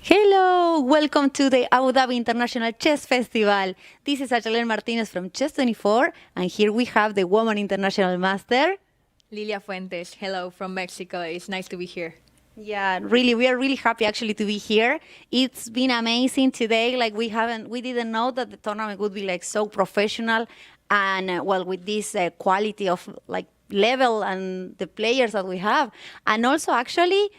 Hello, welcome to the Abu Dhabi International Chess Festival. This is Achalen Martinez from Chess24, and here we have the Woman International Master. Lilia Fuentes, hello from Mexico. It's nice to be here. Yeah, really, we are really happy actually to be here. It's been amazing today. Like we didn't know that the tournament would be like so professional, and well, with this quality of like level and the players that we have, and also actually,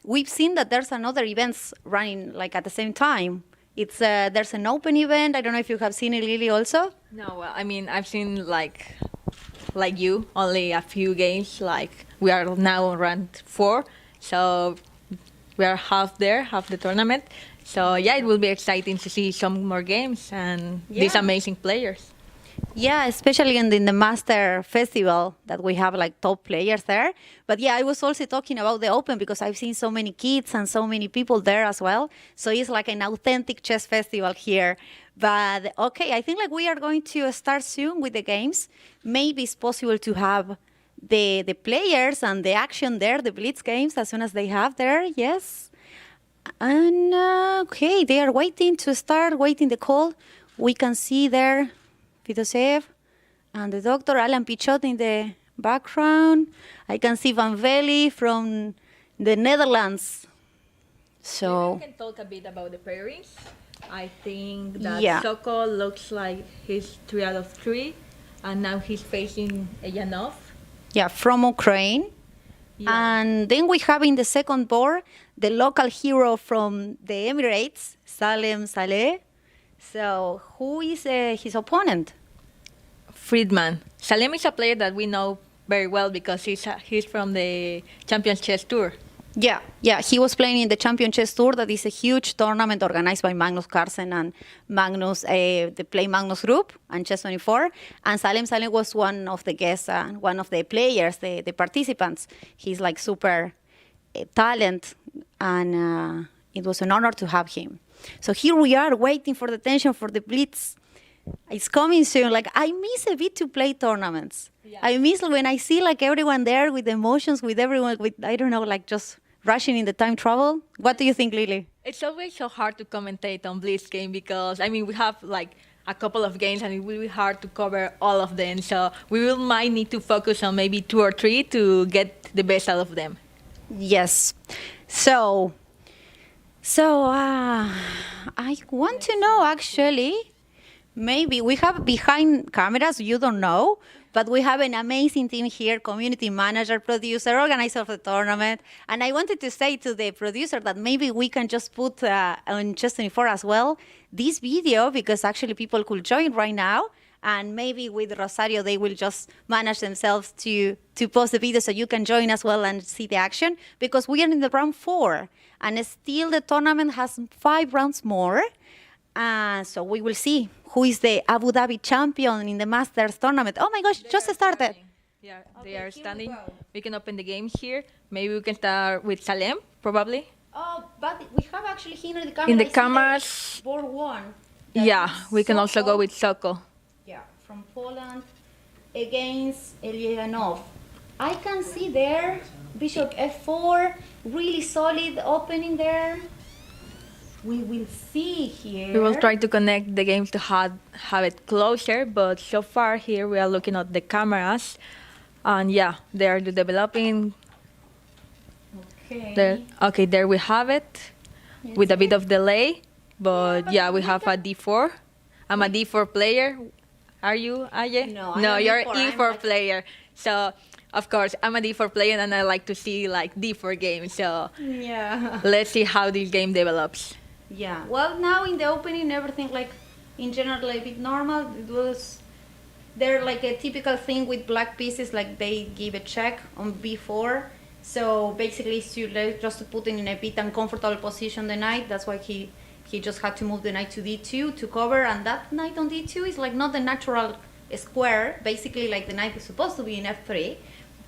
we've seen that there's another events running like at the same time. It's there's an open event. I don't know if you have seen it, Lily, also. No, well, I mean I've seen like you only a few games. Like we are now on round 4, so we are half the tournament. So yeah, it will be exciting to see some more games and these amazing players. Yeah, especially in the Master Festival that we have like top players there. But yeah, I was also talking about the Open because I've seen so many kids and so many people there as well. So it's like an authentic chess festival here. But okay, I think like we are going to start soon with the games. Maybe it's possible to have the players and the action there, the Blitz games, as soon as they have there, yes. And okay, they are waiting to start, waiting the call. We can see there Fitosev and the doctor Alan Pichot in the background. I can see Van Veli from the Netherlands. So we can talk a bit about the pairings. I think that Yeah. Sokol looks like he's 3 out of 3, and now he's facing Yanov. yeah, from Ukraine. Yeah. And then we have in the second board the local hero from the Emirates, Salem Saleh. So who is his opponent? Friedman. Salem is a player that we know very well because he's from the Champions Chess Tour. Yeah, he was playing in the Champion Chess Tour. That is a huge tournament organized by Magnus Carlsen and Magnus, the Play Magnus group and Chess24. And Salem was one of the guests, one of the players, the participants. He's like super talent, and it was an honor to have him. So here we are waiting for the tension for the Blitz. It's coming soon. Like I miss a bit to play tournaments. Yeah. I miss when I see like everyone there with emotions, with everyone, with I don't know, like just rushing in the time travel. What do you think, Lily? It's always so hard to commentate on Blitz game because I mean we have like a couple of games and it will be hard to cover all of them. So might need to focus on maybe 2 or 3 to get the best out of them. Yes. So I want to know actually. Maybe we have behind cameras, you don't know, but we have an amazing team here, community manager, producer, organizer of the tournament. And I wanted to say to the producer that maybe we can just put on Chess24 as well this video because actually people could join right now. And maybe with Rosario, they will just manage themselves to post the video so you can join as well and see the action because we are in the round 4 and still the tournament has 5 rounds more. So we will see who is the Abu Dhabi champion in the Masters tournament. Oh my gosh, just started. Yeah, Okay, they are here we standing. go. We can open the game here. Maybe we can start with Salem, probably. Oh, but we have actually here in the camera. In the I see cameras, board 1. yeah, we can also go with Soko. Yeah, from Poland against Elyanov. I can see there Bishop F4, really solid opening there. We will see here. We will try to connect the games to have it closer, but so far here we are looking at the cameras, and yeah, they are developing. Okay. There, okay, there we have it, with a bit of delay, but yeah, we have a D4. I'm a D4 player. Are you, Aye? No, I'm no, a you're D4. an I'm E4 like- player. So of course I'm a D4 player, and I like to see like D4 games. So Yeah. let's see how this game develops. Yeah. Well, now in the opening, everything like in general a bit normal. It was they're like a typical thing with black pieces, like they give a check on B4. So basically, it's just to put it in a bit uncomfortable position the knight. That's why he just had to move the knight to D2 to cover, and that knight on D2 is like not the natural square. Basically, like the knight is supposed to be in F3,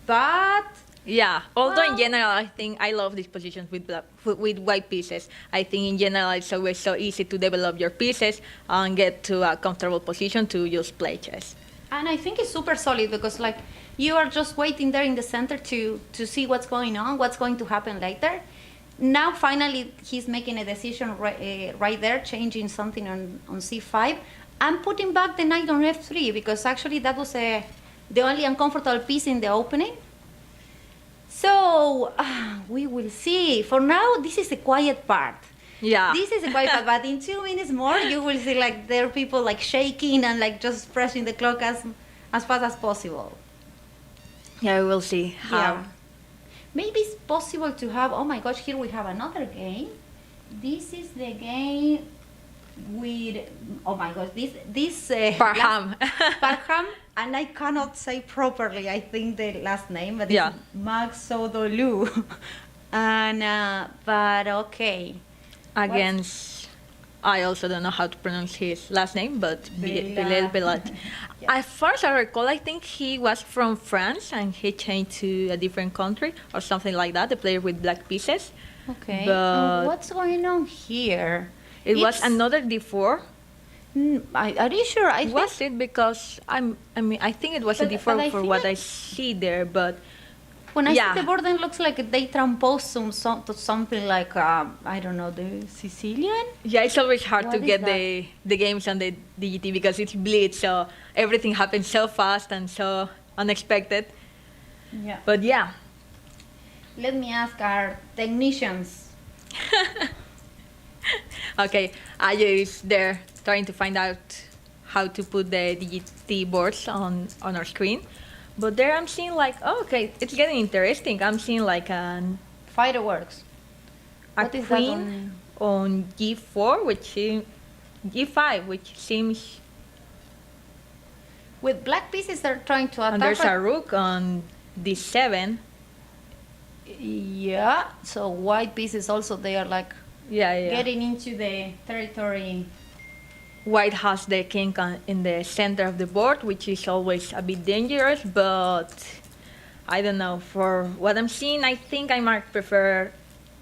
but Yeah, although in Well- general, I think I love these positions with white pieces. I think in general it's always so easy to develop your pieces and get to a comfortable position to just play chess. And I think it's super solid because like you are just waiting there in the center to see what's going on, what's going to happen later. now finally he's making a decision right there, changing something on c5 and putting back the knight on f3 because actually that was the only uncomfortable piece in the opening. So we will see. For now, this is the quiet part. Yeah. This is a quiet part, but in 2 minutes more, you will see like there are people like shaking and like just pressing the clock as fast as possible. Yeah, we will see how. Yeah. Maybe it's possible to have, oh my gosh, here we have another game. This is the game with, oh my gosh, this Parham. Parham, and I cannot say properly, I think the last name, but Yeah. it's Maxodolu. And, but okay. Against, I also don't know how to pronounce his last name, but Bilal. Bilal. Yeah. As far as I recall, I think he was from France and he changed to a different country or something like that, the player with black pieces. Okay. But What's going on here? it was It's- another D4. Are you sure? I think Was it? Because I think it was a But I D4 for think what that- I see there, but when I yeah. see the board, then looks like they transpose to something like I don't know, the Sicilian. yeah, it's always hard What to is get that? the games on the DGT because it's Blitz, so everything happens so fast and so unexpected. Yeah. But yeah, Let me ask our technicians. okay, Ayo is there trying to find out how to put the DGT boards on our screen. But there I'm seeing like, oh, okay, it's getting interesting. I'm seeing like a Fireworks. What is that queen on G4, which is G5, which seems, With black pieces, they're trying to attack. and there's but- a rook on D7. Yeah. So white pieces also they are like Yeah. getting into the territory. White has the king in the center of the board, which is always a bit dangerous, but I don't know. For what I'm seeing, I think I might prefer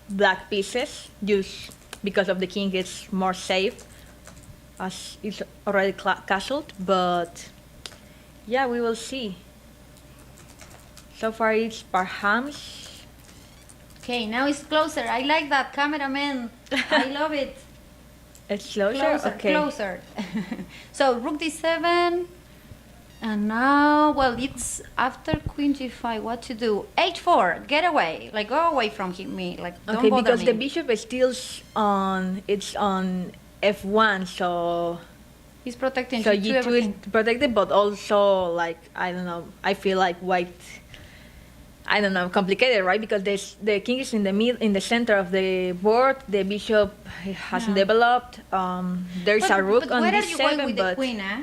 black pieces, just because of the king is more safe, as it's already castled, but yeah, we will see. So far it's Parham's. Okay, now it's closer. I like that, cameraman. I love it. It's closer? Closer, Okay. closer. So rook d7, and now, well, it's after queen g5. What to do? h4. Get away. Like go away from me. Like don't Okay, bother because me. the bishop is still it's on f1, so He's protecting so g2 G2 everything. is protected, but also like I don't know. I feel like white. I don't know, complicated, right? Because the king is in the in the center of the board. The bishop hasn't Yeah. developed. There's a rook but on where are you going d7, with but the queen, eh?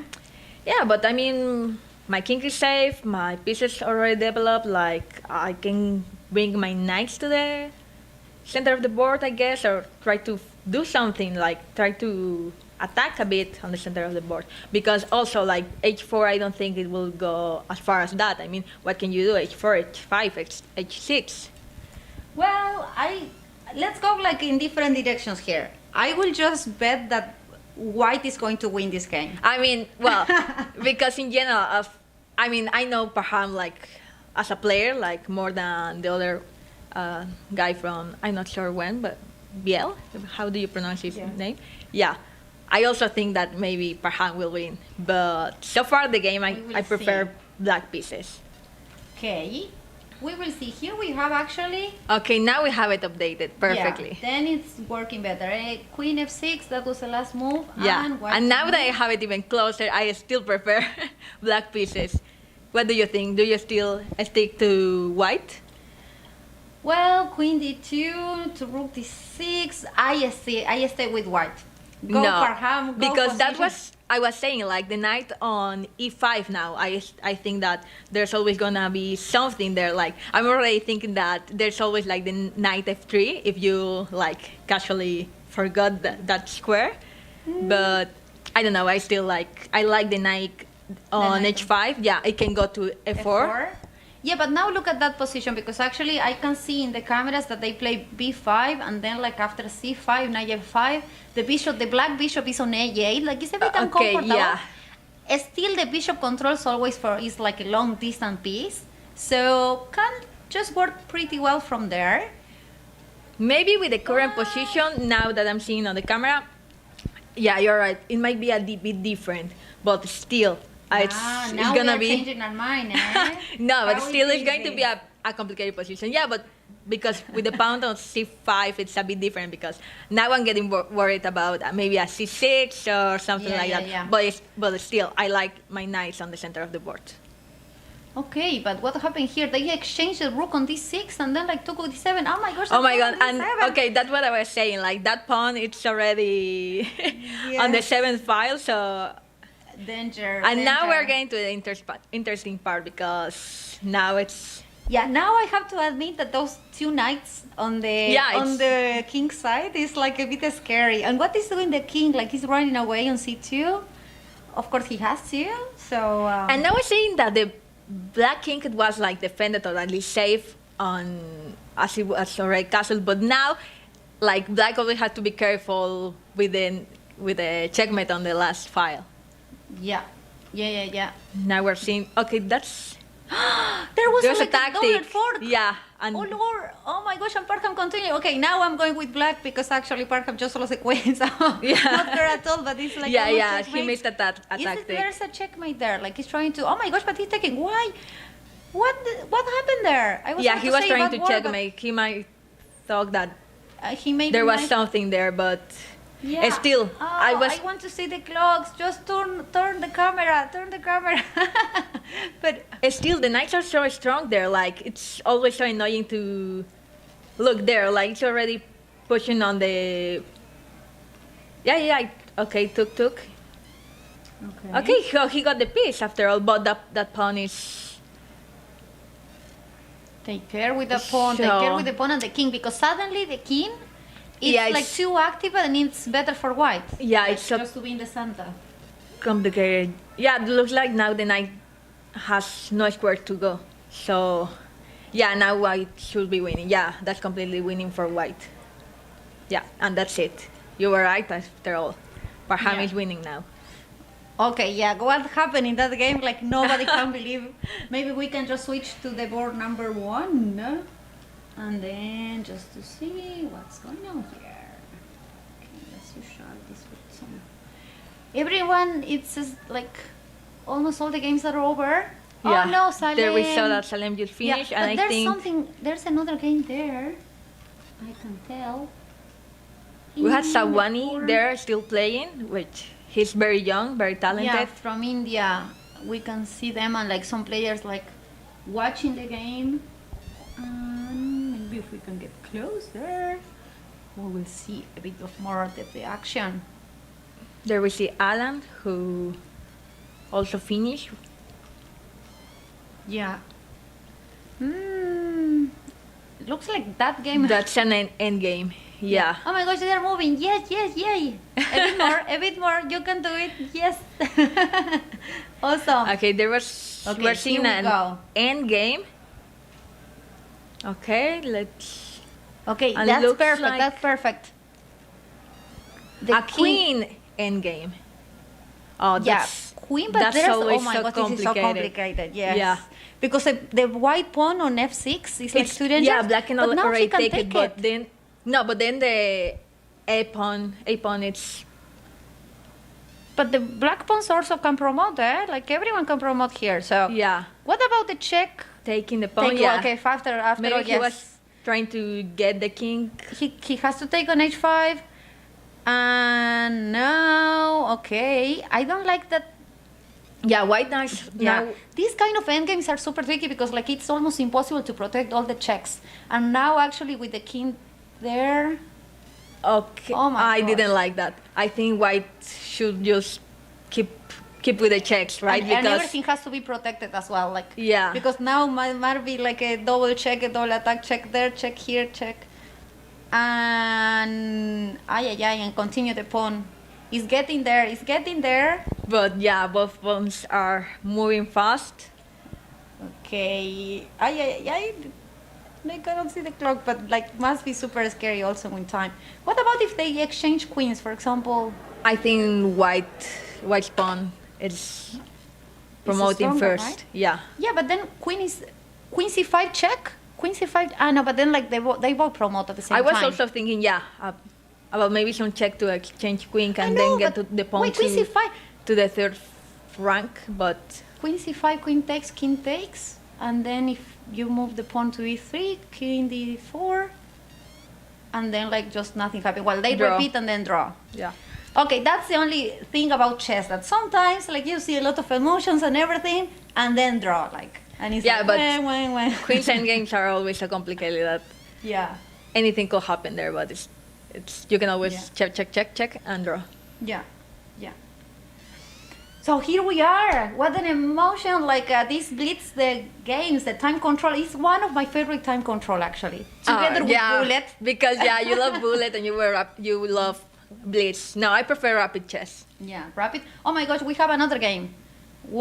yeah, but I mean, my king is safe. My pieces already developed. Like I can bring my knights to the center of the board, I guess, or try to do something like try to attack a bit on the center of the board. Because also like h4, I don't think it will go as far as that. I mean, what can you do? h4, h5, h6. Well, let's go like in different directions here. I will just bet that white is going to win this game. I mean, well, because in general, I mean, I know Parham like as a player, like more than the other guy from I'm not sure when, but Biel. How do you pronounce his name? Yeah, I also think that maybe Parham will win, but so far the game We will I prefer see. black pieces. Okay, we will see. Here we have actually. Okay, now we have it updated perfectly. Yeah, then it's working better. Queen f6, that was the last move. Yeah, white and now that I move. have it even closer, I still prefer black pieces. What do you think? Do you still stick to white? Well, queen d2 to rook d6. I stay with white. Go no, Parham, go because that position. was I was saying like the knight on e5 now. I think that there's always gonna be something there. Like I'm already thinking that there's always like the knight f3 if you like casually forgot that square. But I don't know. I like the knight on knight. h5. Yeah, it can go to f4. Yeah, but now look at that position because actually I can see in the cameras that they play b5 and then like after c5, knight f5, the black bishop is on a8. Like it's a bit Okay, uncomfortable. yeah. Still, the bishop controls always is like a long distance piece, so can just work pretty well from there. Maybe with the current position, now that I'm seeing on the camera, yeah, you're right. It might be a bit different, but still, it's now gonna we are be. changing our mind, eh? No, but How still, is it's going to be this? a complicated position. Yeah, but because with the pawn on c5, it's a bit different because now I'm getting worried about maybe a c6 or something Yeah, like yeah, that. yeah. But still, I like my knights on the center of the board. Okay, but what happened here? They exchanged the rook on d6 and then like took on d7. Oh my gosh! Oh my pawn god! And D7. okay, that's what I was saying. Like that pawn, it's already on the Yes. 7th file. So Danger. and now we're danger. getting to the interesting part because now it's Yeah, now I have to admit that those two knights on the Yeah, on the king side is like a bit scary. And what is doing the king? Like he's running away on c2. Of course he has to. So and now we're saying that the black king it was like defended or at least safe on as it was already castle, but now like black always had to be careful with the checkmate on the last file. yeah. Now we're seeing okay, that's There was there's a like a double tactic. fork. Yeah, and Oh Lord! Oh my gosh! And Parkham continue. Okay, now I'm going with black because actually Parkham just lost a queen, so Yeah. not fair at all. But it's like yeah, almost yeah, he checkmate. missed a Is it, tactic. there's a checkmate there. Like he's trying to. Oh my gosh! But he's taking. Why? What happened there? I was Yeah, about he was say trying bad to word, but, checkmate. He might thought that he made there a was nice- something there, but Yeah. still, Oh, I was. I want to see the clocks. Just turn the camera. Turn the camera. But Still, the knights are so strong there. Like it's always so annoying to look there. Like it's already pushing on the. Yeah. Okay, took. Okay, he got the piece after all, but that pawn is. Take care with the pawn. Take care So- with the pawn and the king because suddenly the king is Yeah, like it's- too active and it's better for white. Yeah, Like, it's so just to be in the center. complicated. Yeah, it looks like now the knight has no square to go. So, yeah, now white should be winning. Yeah, that's completely winning for white. Yeah, and that's it. You were right after all. Parham Yeah. is winning now. Okay, yeah. What happened in that game? Like nobody can believe. Maybe we can just switch to the board number 1, and then just to see what's going on here. Okay, let's share this with some. Everyone, it's just like almost all the games are over. Yeah. Oh no, Salem. There we saw that Salem just Yeah, finished, but and I there's think something. There's another game there. I can tell. we had In the Sawani board. there still playing, which he's very young, very talented. Yeah, from India, we can see them and like some players like watching the game. Maybe if we can get closer, we will see a bit of more of the action. There we see Alan, who also finished. Yeah. Looks like that game. That's an end game. Yeah. Oh my gosh, they're moving. Yes, yay. A bit more. You can do it. Yes. Awesome. Okay, there was Okay, we're seeing here we an go. end game. Okay, let's Okay, And that's looks perfect. like- That's perfect. The a king- queen end game. Oh, Yeah, that's queen, but that's there's always oh my so god, this is so complicated. complicated. Yes. Yeah. Because the white pawn on f6 is like it's two dangers. yeah, black can but now already she can take it, but it. then but then the a pawn it's But the black pawns also can promote, Like everyone can promote here. So yeah what about the check? taking the pawn. Take, Yeah, Okay, after maybe all, he yes. was trying to get the king. He has to take on h5. And now, okay, I don't like that. Yeah, white knights Yeah, now. these kind of endgames are super tricky because like it's almost impossible to protect all the checks. And now actually with the king there, Okay, Oh my I gosh. didn't like that. I think white should just keep with the checks, right? and everything has to be protected as well. Like Yeah. because now might be like a double check, a double attack, check there, check here, check, and and continue the pawn. It's getting there. It's getting there. But yeah, both pawns are moving fast. Okay. I cannot see the clock, but like must be super scary also in time. What about if they exchange queens, for example? I think white's pawn is promoting stronger, first. right? Yeah. Yeah, but then queen c5 check, Queen C5. Ah, no, but then like they both promote at the same I was time. also thinking, about maybe some check to exchange queen I and know, then get but to the pawn wait, Queen C5. to the third rank, but Queen C5, Queen takes, King takes, and then if you move the pawn to E3, King D4, and then like just nothing happens. Well, they Draw. repeat and then draw. yeah. Okay, that's the only thing about chess, that sometimes like you see a lot of emotions and everything, and then draw like, and it's Yeah, like, but when. Queen's endgames are always so complicated that Yeah, anything could happen there, but it's you can always Yeah. check and draw. yeah, yeah. So here we are. What an emotion! Like this Blitz, the games, the time control is one of my favorite time control actually. Together with Bullet. Because you love Bullet and you love Blitz. No, I prefer Rapid Chess. Yeah, rapid. Oh my gosh, we have another game.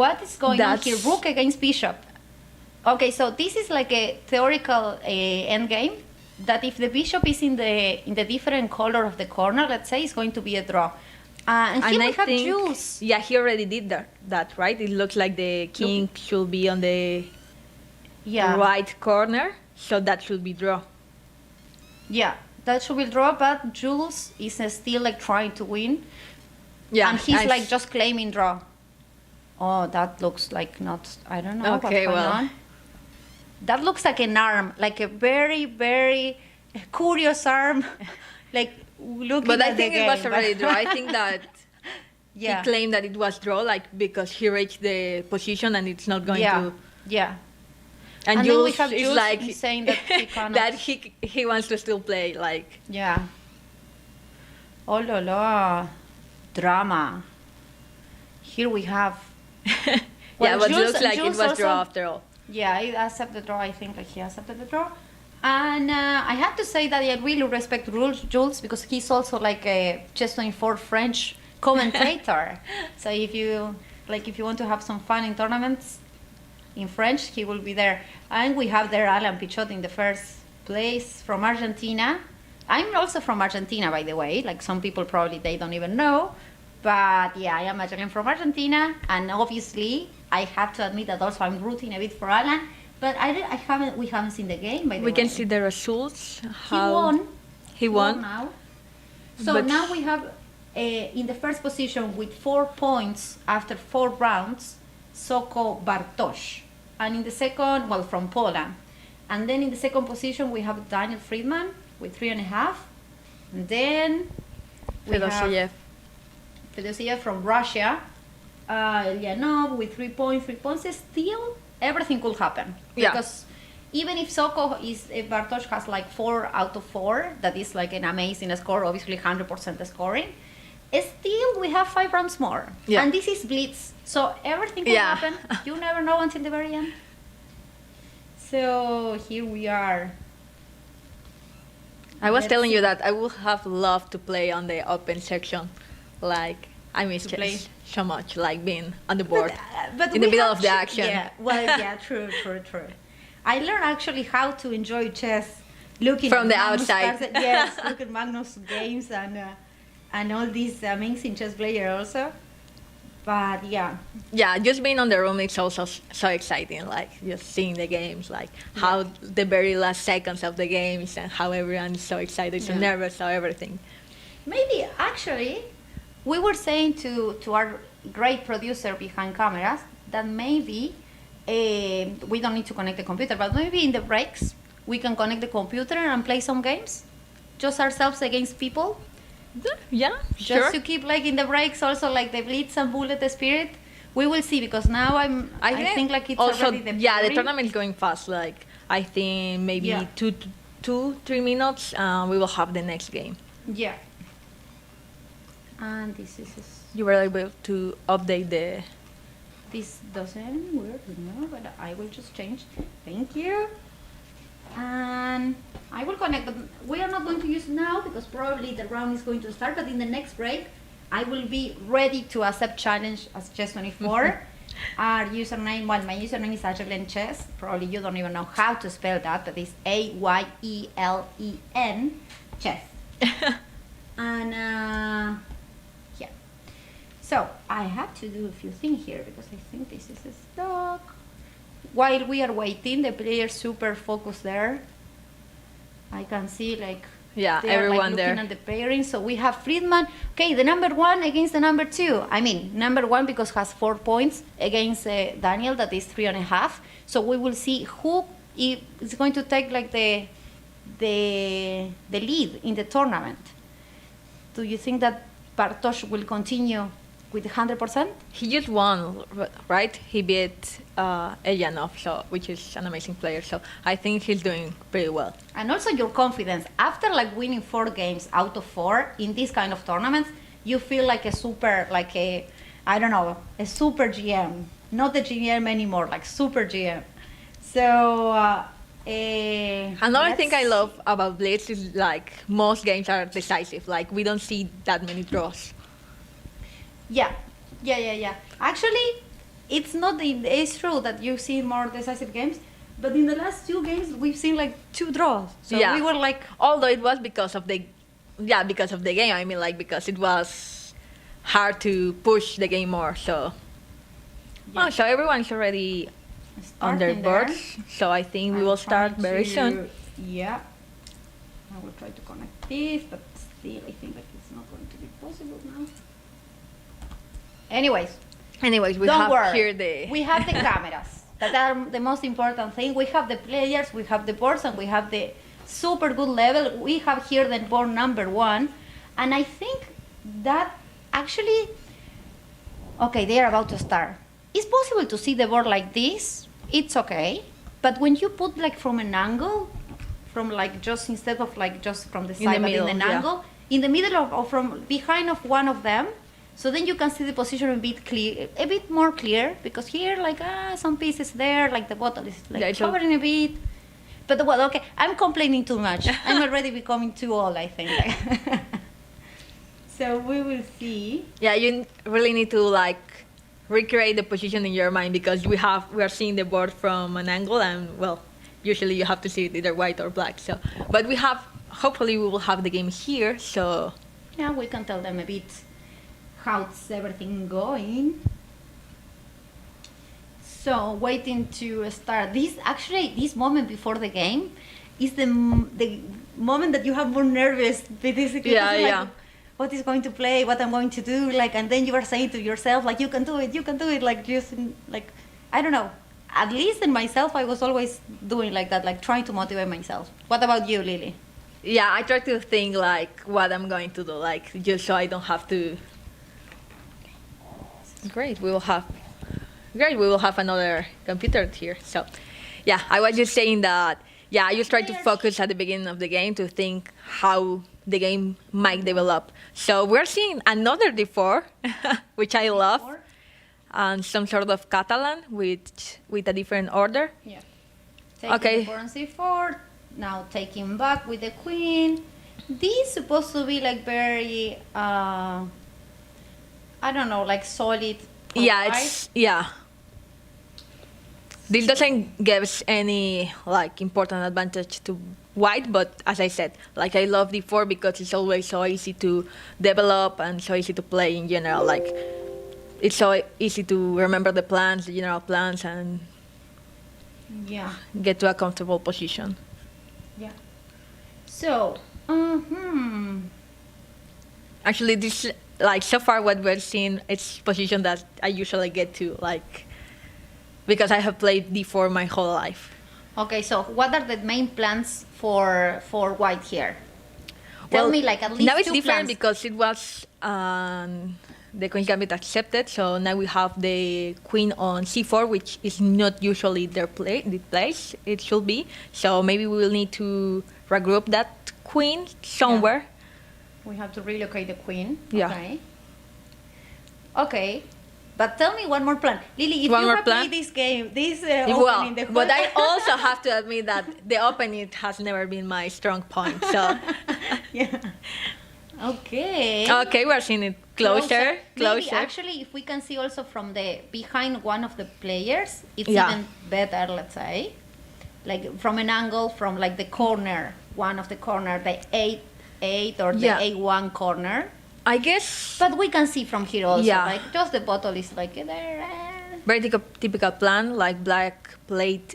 What is going on here? That's- Rook against Bishop. Okay, so this is like a theoretical end game. That if the bishop is in the different color of the corner, let's say, it's going to be a draw. And here And we I have think, Jules. yeah, he already did that, right? It looks like the king should be on the Yeah, right corner, so that should be draw. yeah, that should be draw. But Jules is still like trying to win, Yeah, and he's like just claiming draw. Oh, that looks like not. I don't know Okay, what's going well. on. That looks like an arm, like a very, very curious arm, like looking But at I think the it was game, already but- draw. I think that Yeah. he claimed that it was draw, like because he reached the position and it's not going yeah, to. yeah. And, And then we Jules have is Jules like saying that he cannot. that he wants to still play. Like Yeah. Oh la la, drama. Here we have. yeah, Well, but Jules- looks like Jules it was draw also- after all. Yeah, I accept the draw. I think like he accepted the draw. And I have to say that I really respect Jules because he's also like a Chess24 French commentator. So if you want to have some fun in tournaments in French, he will be there. And we have there Alan Pichot in the first place from Argentina. I'm also from Argentina, by the way. Like some people probably they don't even know. But yeah, I am actually from Argentina, and obviously I have to admit that also I'm rooting a bit for Alan. But we haven't seen the game, by the way. We can see the results. He won. He won. now. So But- now we have in the first position with 4 points after 4 rounds, Soko Bartosz. And in the second, well, from Poland. And then in the second position, we have Daniel Friedman with 3.5. And then we have Fedosiev. Fedosiev from Russia. Ilyanov with 3 points, 3 points. Still, everything could happen. Yeah. Because even if Bartosz has like 4 out of 4, that is like an amazing score, obviously 100% scoring. Still, we have 5 rounds more. Yeah. And this is Blitz. So everything can Yeah. happen. You never know until the very end. So here we are. I was Let's telling see. you that I would have loved to play on the open section. Like I miss To play. chess so much, like being on the board. But in the we middle have of the ch- action. Yeah, well, yeah, true. I learned actually how to enjoy chess looking From at the Magnus outside. Carlsen. Yes, look at Magnus games and all these amazing chess players also. But yeah, Yeah, just being on the room is also so exciting. Like just seeing the games, like how the very last seconds of the games and how everyone is so excited, so Yeah. nervous, so everything. maybe actually we were saying to our great producer behind cameras that maybe we don't need to connect the computer, but maybe in the breaks we can connect the computer and play some games, just ourselves against people. Yeah, Just sure. to keep like in the breaks also like the Blitz and Bullet spirit. We will see because now I think like it's also already the the pairing. tournament is going fast. Like I think maybe Yeah. 3 minutes, we will have the next game. Yeah. And this is You were able to update the. this doesn't work, no, but I will just change. Thank you. And I will connect, but we are not going to use it now because probably the round is going to start, but in the next break, I will be ready to accept challenge as Chess24. Our username, well, my username is Ayelen Chess. Probably you don't even know how to spell that, but it's Ayelen Chess. And yeah. So I have to do a few things here because I think this is stuck. while we are waiting, the players super focused there. I can see like Yeah, they are, everyone like, there. looking at the pairing. So we have Friedman. Okay, the number 1 against the number 2. I mean, number 1 because has 4 points against Daniel, that is 3.5. So we will see who is going to take like the lead in the tournament. Do you think that Bartosz will continue with 100%? He just won, right? He beat Elyanov, so which is an amazing player. So I think he's doing pretty well. And also your confidence after like winning 4 games out of 4 in this kind of tournaments, you feel like a super, like a, I don't know, a super GM, not the GM anymore, like super GM. So Another thing I love about Blitz is like most games are decisive. Like we don't see that many draws. Yeah. Actually, it's not. It's true that you see more decisive games, but in the last 2 games we've seen like 2 draws. So Yeah. we were like, Although it was because of the game. I mean, like because it was hard to push the game more. So Yeah. so everyone's already on their starting there. boards. So I think we I'm will start trying very to- soon. Yeah. I will try to connect this, but still I think that it's not going to be possible now. Anyways, Anyways, we don't have worry. here the We have the cameras. That are the most important thing. We have the players, we have the boards, and we have the super good level. We have here the board number 1. And I think that actually, okay, they are about to start. It's possible to see the board like this. It's okay. But when you put like from an angle, from like just instead of like just from the In side, the but middle, in an yeah. angle, in the middle of, or from behind of one of them, so then you can see the position a bit clear, a bit more clear, because here like some pieces there, like the bottle is like Yeah, it's a- covering a bit. But well, okay, I'm complaining too much. I'm already becoming too old, I think. So we will see. Yeah, you really need to like recreate the position in your mind because we are seeing the board from an angle and well, usually you have to see it either white or black. So, but hopefully we will have the game here. So Yeah, we can tell them a bit how's everything going. So waiting to start. This moment before the game is the moment that you have more nervous. Basically, Yeah, like, yeah. What is going to play? What I'm going to do? Like, and then you are saying to yourself, like, you can do it. You can do it. Like, just like, I don't know. At least in myself, I was always doing like that, like trying to motivate myself. What about you, Lily? yeah, I try to think like what I'm going to do, like just so I don't have to. Great, we will have another computer here. So, yeah, I was just saying that. Yeah, I just try to focus at the beginning of the game to think how the game might develop. So we're seeing another D4, which I love, and some sort of Catalan with a different order. Yeah. Taking Okay. the pawn on c4. Now taking back with the queen. This is supposed to be like very, I don't know, like solid. Yeah, right? This doesn't give us any like important advantage to white, but as I said, like I love D4 because it's always so easy to develop and so easy to play in general. Like it's so easy to remember the plans, the general plans, and Yeah. get to a comfortable position. Yeah. So, Actually, this like so far what we're seeing, it's position that I usually get to like because I have played D4 my whole life. Okay, so what are the main plans for white here? Tell Well, me like at least now it's two different plans. because it was the queen gambit accepted, so now we have the queen on c4, which is not usually the place it should be. So maybe we will need to regroup that queen somewhere. We have to relocate the queen. Yeah. Okay. Okay. But tell me one more plan. Lily, if One you more have plan? played this game, this Well, opening, the but I also have to admit that the opening has never been my strong point. So Yeah. Okay. okay, we're seeing it closer. Maybe actually, if we can see also from the behind one of the players, it's Yeah. even better. Let's say, like from an angle, from like the corner, one of the corner, the eight or the Yeah. A1 corner. I guess But we can see from here also, Yeah. like just the bottle is like there. very typical plan, like black played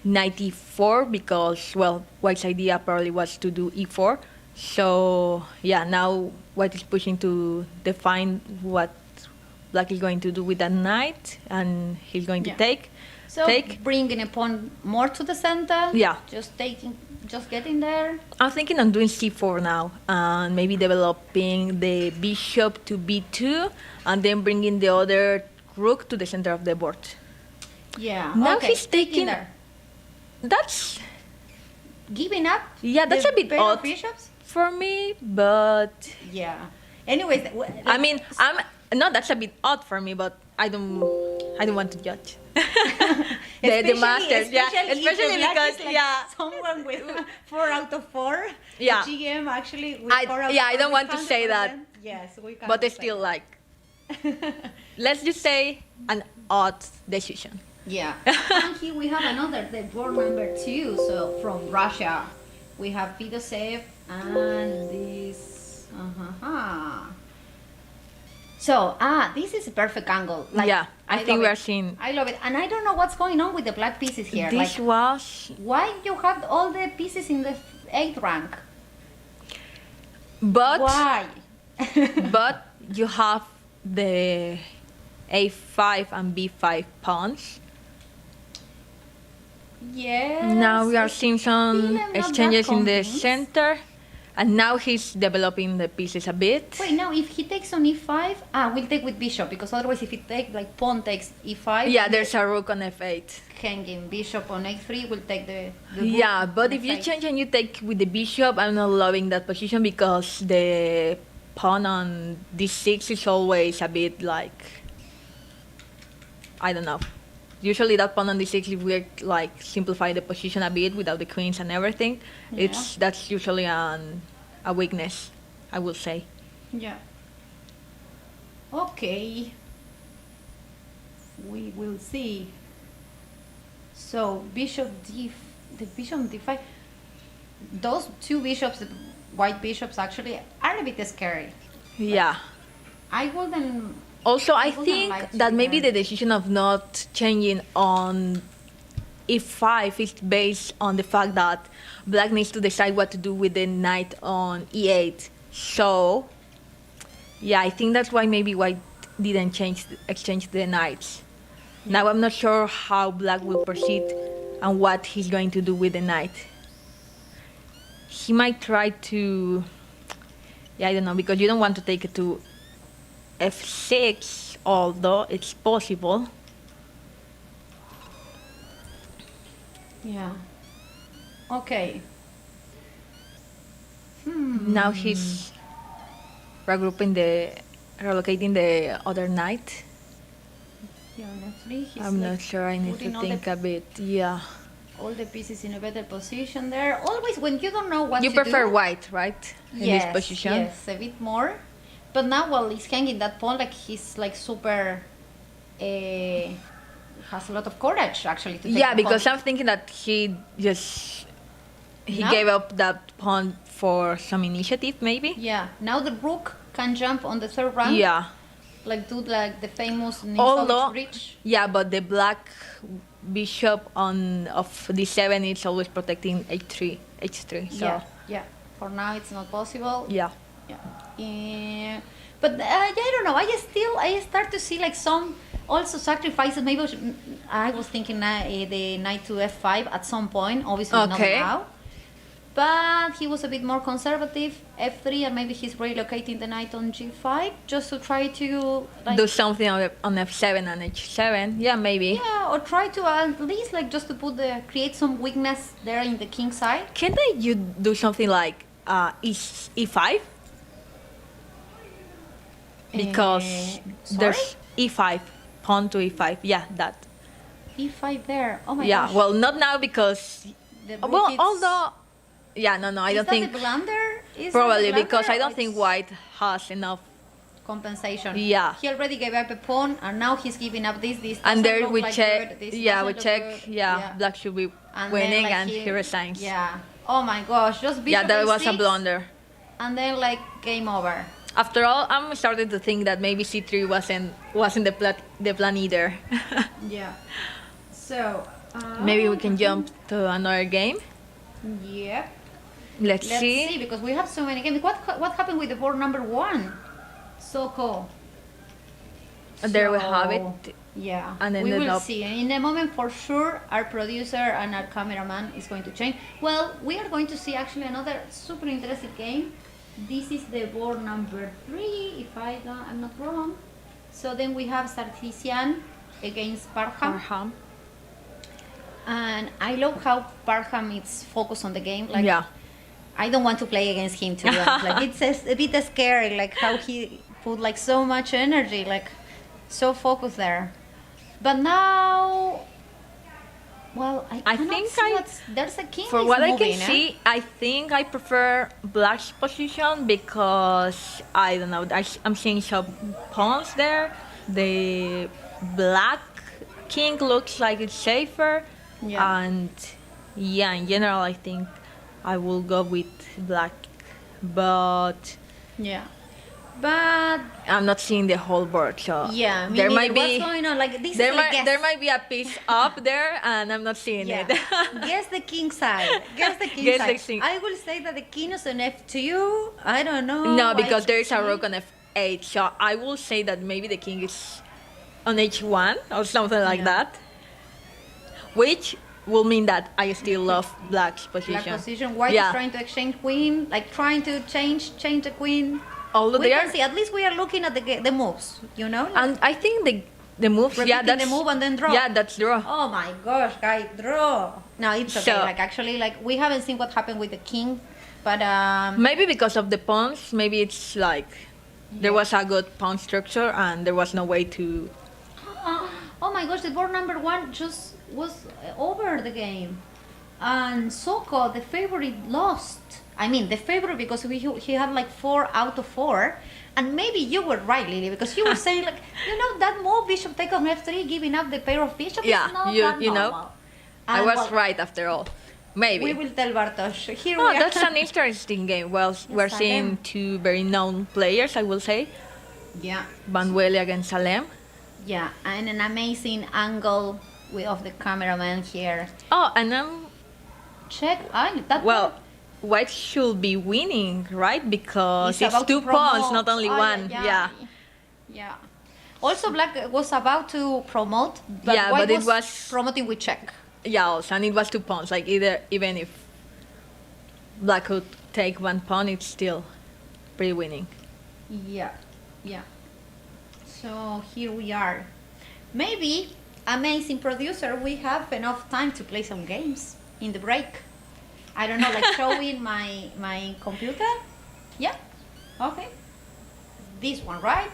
94 because, well, white's idea probably was to do e4. So, yeah, now white is pushing to define what black is going to do with that knight, and he's going to Yeah. take. So take. bringing a pawn more to the center. Yeah. Just getting there. I'm thinking on doing c4 now, and maybe developing the bishop to b2, and then bringing the other rook to the center of the board. Yeah. Now okay. he's taking- there. That's, Giving up. yeah, that's the a bit pair of odd bishops. for me, but Yeah. Anyways, I mean, that's a bit odd for me, but I don't want to judge. the masters, yeah, especially because, yeah. someone with 4 out of 4. Yeah. The GM actually with I- 4 out yeah, of I 4 don't want to with say 100%. that. Yes, we can. But it's still like, let's just say an odd decision. Yeah. And here we have another, the board number 2. So from Russia, we have Fidosev and this. So, this is a perfect angle. Like, Yeah, I think love we it. are seeing- I love it. And I don't know what's going on with the black pieces here. This Like, was, why you have all the pieces in the 8th rank? but Why? but you have the a5 and b5 pawns. Yes. Now we are it's seeing some still not that exchanges in the convinced. center, and now he's developing the pieces a bit. Wait, now if he takes on e5, we'll take with bishop, because otherwise if he takes, like, pawn takes e5, Yeah, there's a rook on f8. hanging bishop on a3 will take the rook Yeah, but on if you f8. change and you take with the bishop, I'm not loving that position because the pawn on d6 is always a bit like, I don't know. Usually that pawn on d6, if we like simplify the position a bit without the queens and everything, that's usually a weakness, I will say. Yeah. Okay. We will see. So the bishop d5. Those 2 bishops, the white bishops, actually are a bit scary. Yeah. I wouldn't. Also, I wouldn't think like to that do maybe that. the decision of not changing on e5 is based on the fact that black needs to decide what to do with the knight on e8. So, yeah, I think that's why maybe white didn't exchange the knights. Now I'm not sure how black will proceed and what he's going to do with the knight. He might try to, yeah, I don't know, because you don't want to take it to f6, although it's possible. Yeah. Okay. Now he's relocating the other knight. Yeah, on f3, he's I'm like not sure. I need putting to all think the, a bit. Yeah. all the pieces in a better position there. Always when you don't know what You to prefer do. white, right? In Yes, this position. yes, a bit more. But now while he's hanging that pawn, like he's like super, has a lot of courage actually to take Yeah, the because pawn. I'm thinking that he Now- gave up that pawn for some initiative, maybe. Yeah, now the rook can jump on the 3rd rank. Yeah. Like do like the famous Although, Nimzowitsch bridge. yeah, but the black bishop of d7 is always protecting h3. So Yeah, yeah. For now it's not possible. yeah. Yeah. But yeah, I don't know. I start to see like some also sacrifices. Maybe I was thinking the knight to f5 at some point. Obviously Okay. not now. But he was a bit more conservative. f3, and maybe he's relocating the knight on g5 just to try to like Do something on f7 and h7. Yeah, maybe. yeah, or try to at least like just to create some weakness there in the king side. Can you do something like e5? Because there's e5, pawn to e5. Yeah, that. e5 there. Oh my Yeah, gosh. well, not now because. The rook Well, is- although. Yeah, no, I is don't that think. the blunder? Is that Probably the because blunder, I or don't think it's white has enough. compensation. Yeah. He already gave up a pawn, and now he's giving up this. This And doesn't there look we like check. good, this Yeah, we doesn't check. look good. Yeah, black should be And then, winning, like, and he resigns. Yeah. Oh my gosh, just bishop Yeah, that was a a6, blunder. And then like game over. After all, I'm starting to think that maybe C3 wasn't the plan either. Yeah. So. Maybe we can jump to another game. Yep. Let's Let's see. see, because we have so many games. What happened with the board number 1? Soko. There we have So, it. Yeah. And we ended will up- see. In a moment, for sure, our producer and our cameraman is going to change. Well, we are going to see actually another super interesting game. This is the board number 3, if I'm not wrong. So then we have Sarkisian against Parham. Parham. And I love how Parham is focused on the game. Like, Yeah. I don't want to play against him, to be honest. Like, it's a bit scary, like how he put like so much energy, like so focused there. But now, well, I cannot think see there's a king. For is what I moving, can see, I think I prefer Black's position because I don't know. I'm seeing some pawns there. The Black king looks like it's safer, Yeah. and yeah, in general, I think I will go with Black, but Yeah. But I'm not seeing the whole board, so yeah, there might what's be going on? Like this there is like might there might be a piece up there, and I'm not seeing yeah. it. Guess the king side. Guess the king Guess side. the king. I will say that the king is an F2. I don't know. No, because there is a H3. rook on f8, so I will say that maybe the king is on h1 or something like Yeah. that, which will mean that I still love Black's position. Black position. White Yeah. is trying to exchange queen, like trying to change the queen. Although We they can are, see. At least we are looking at the moves. You know. Like, and I think the moves, yeah, repeating that's the move and then draw. Yeah, that's draw. oh my gosh, guy, draw. No, it's okay. So- like actually, like we haven't seen what happened with the king, but Maybe because of the pawns, maybe it's like there was a good pawn structure and there was no way to. oh my gosh, the board number 1 just was over the game, and Soko, the favorite, lost. I mean, the favorite because he had like 4 out of 4, and maybe you were right, Lily, because you were saying like, you know, that move bishop take on f3, giving up the pair of bishops. Yeah, is not you- that you know, normal. I And, was well, right after all. Maybe. We will tell Bartosz. Here Oh, we are. that's an interesting game. Well, we're Salem. seeing two very known players, I will say. Yeah, Banuele against Salem. yeah, and an amazing angle of the cameraman here. Oh, and I'm Check. That well. White should be winning, right? Because He's it's about to 2 pawns, promote. not only Oh, one. Yeah. Yeah. Also, Black was about to promote, but Yeah, White but it was- promoting with check. Yeah, also, and it was 2 pawns. Like even if Black could take 1 pawn, it's still pretty winning. Yeah, yeah. So here we are. Maybe, amazing producer, we have enough time to play some games in the break. I don't know, like showing my computer. Yeah. Okay. This one, right?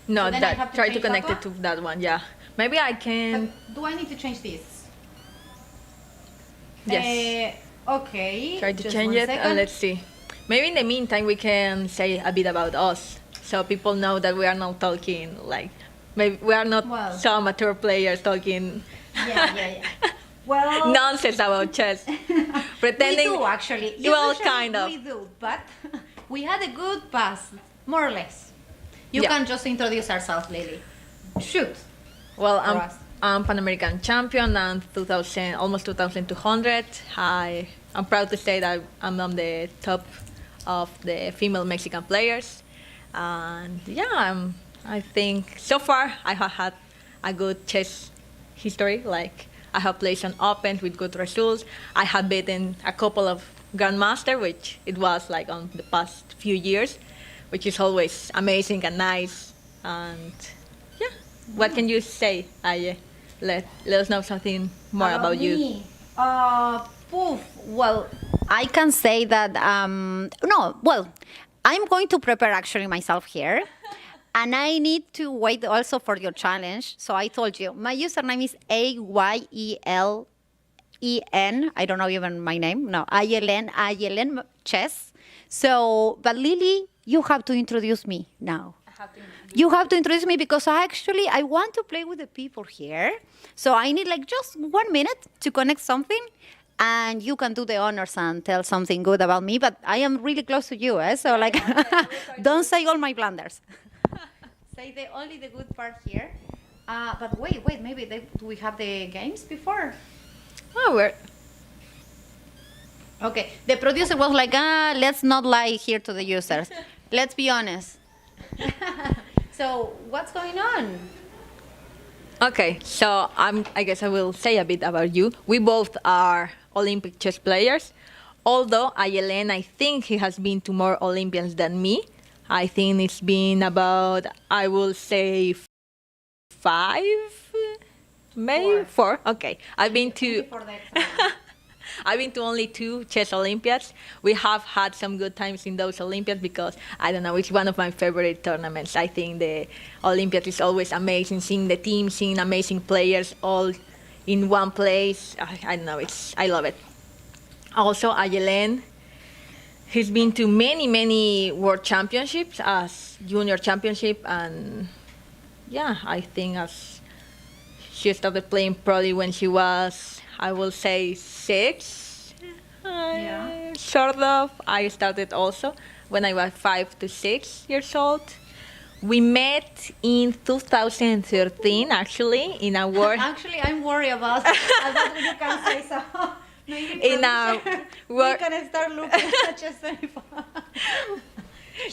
No, So then I have that to try to change connect that it to that one. Yeah, maybe I can. Do I need to change this? Yes. Okay. Try to just change one it second. and let's see. Maybe in the meantime we can say a bit about us, so people know that we are not talking like maybe we are not Well. some amateur players talking Yeah. Well, nonsense about chess, pretending. we do actually. Well, Usually kind of. We do, but we had a good pass, more or less. You Yeah. can just introduce ourselves, Lily. Shoot. Well, for us. I'm Pan American champion and 2000, almost 2,200. I'm proud to say that I'm on the top of the female Mexican players, and yeah, I think so far I have had a good chess history. Like I have played some opens with good results. I have beaten a couple of grandmaster, which it was like on the past few years, which is always amazing and nice. And yeah, what can you say, Aye? Let us know something more about you. Me. Poof. Well, I can say that, no, well, I'm going to prepare actually myself here. And I need to wait also for your challenge. So I told you, my username is AYELEN. I don't know even my name. No, ILN chess. So, but Lily, you have to introduce me now. You have to introduce me because I want to play with the people here. So I need like just 1 minute to connect something. and you can do the honors and tell something good about me. But I am really close to you, eh? So like, don't say all my blunders. Say only the good part here. But wait, maybe do we have the games before? Oh, we're Okay, the producer was like, let's not lie here to the users. Let's be honest. So what's going on? okay. So I guess I will say a bit about you. We both are Olympic chess players. Although Ayelen, I think he has been to more Olympians than me. I think it's been about, I will say, 5, maybe 4. Okay, I've been to. For the exam. I've been to only 2 chess Olympiads. We have had some good times in those Olympiads because, I don't know, it's one of my favorite tournaments. I think the Olympiad is always amazing, seeing the team, seeing amazing players all in one place. I don't know, I love it. Also, Ayelen, he's been to many world championships as junior championship, and yeah, I think as she started playing probably when she was, I will say, 6. Yeah. Sort of. I started also when I was 5 to 6 years old. We met in 2013, actually, in a world. Actually, I'm worried about what you can say. So maybe In a we work. can start looking at just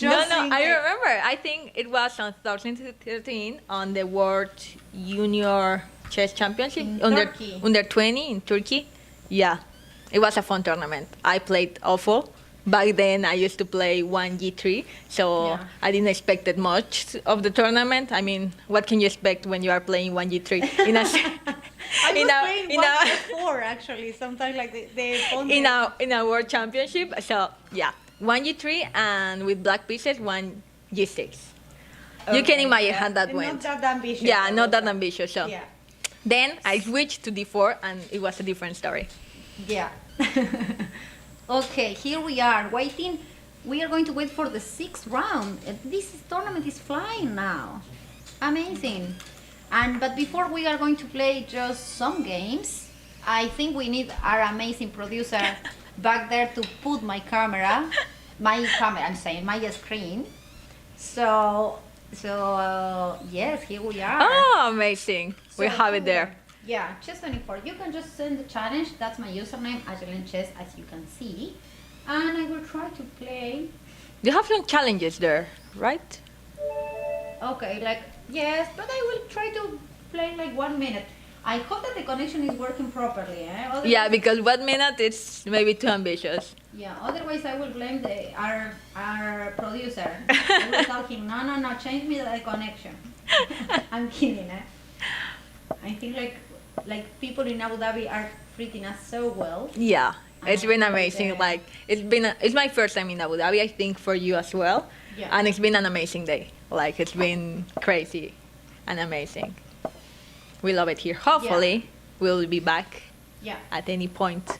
No, I remember. I think it was on 2013 on the World Junior Chess Championship In under Turkey. under 20 in Turkey. Yeah, it was a fun tournament. I played awful. Back then, I used to play 1G3, so Yeah. I didn't expect that much of the tournament. I mean, what can you expect when you are playing 1G3 in a I was in a playing in a 4 actually. Sometimes like the phone in a world championship? So yeah, 1G3 and with black pieces 1G6. You can imagine how that went. Not that ambitious. Yeah, not that ambitious. So Yeah. then I switched to D4 and it was a different story. Yeah. Okay, here we are waiting. We are going to wait for the 6th round. This tournament is flying now. Amazing. But before we are going to play just some games, I think we need our amazing producer back there to put my camera, I'm saying my screen. So yes, here we are. Oh, amazing. We So have it there. Yeah, Chess24. You can just send the challenge. That's my username, Ayelen Chess, as you can see. And I will try to play. You have some challenges there, right? Okay, like, yes, but I will try to play like 1 minute. I hope that the connection is working properly. Otherwise, Yeah, because 1 minute it's maybe too ambitious. Yeah, otherwise I will blame our producer. I will tell him, no, change me the connection. I'm kidding, I think like people in Abu Dhabi are treating us so well. Yeah, it's been Like, amazing. Like it's my first time in Abu Dhabi. I think for you as well. Yeah. And it's been an amazing day. Like it's been crazy and amazing. We love it here. Hopefully, we'll be back Yeah, at any point.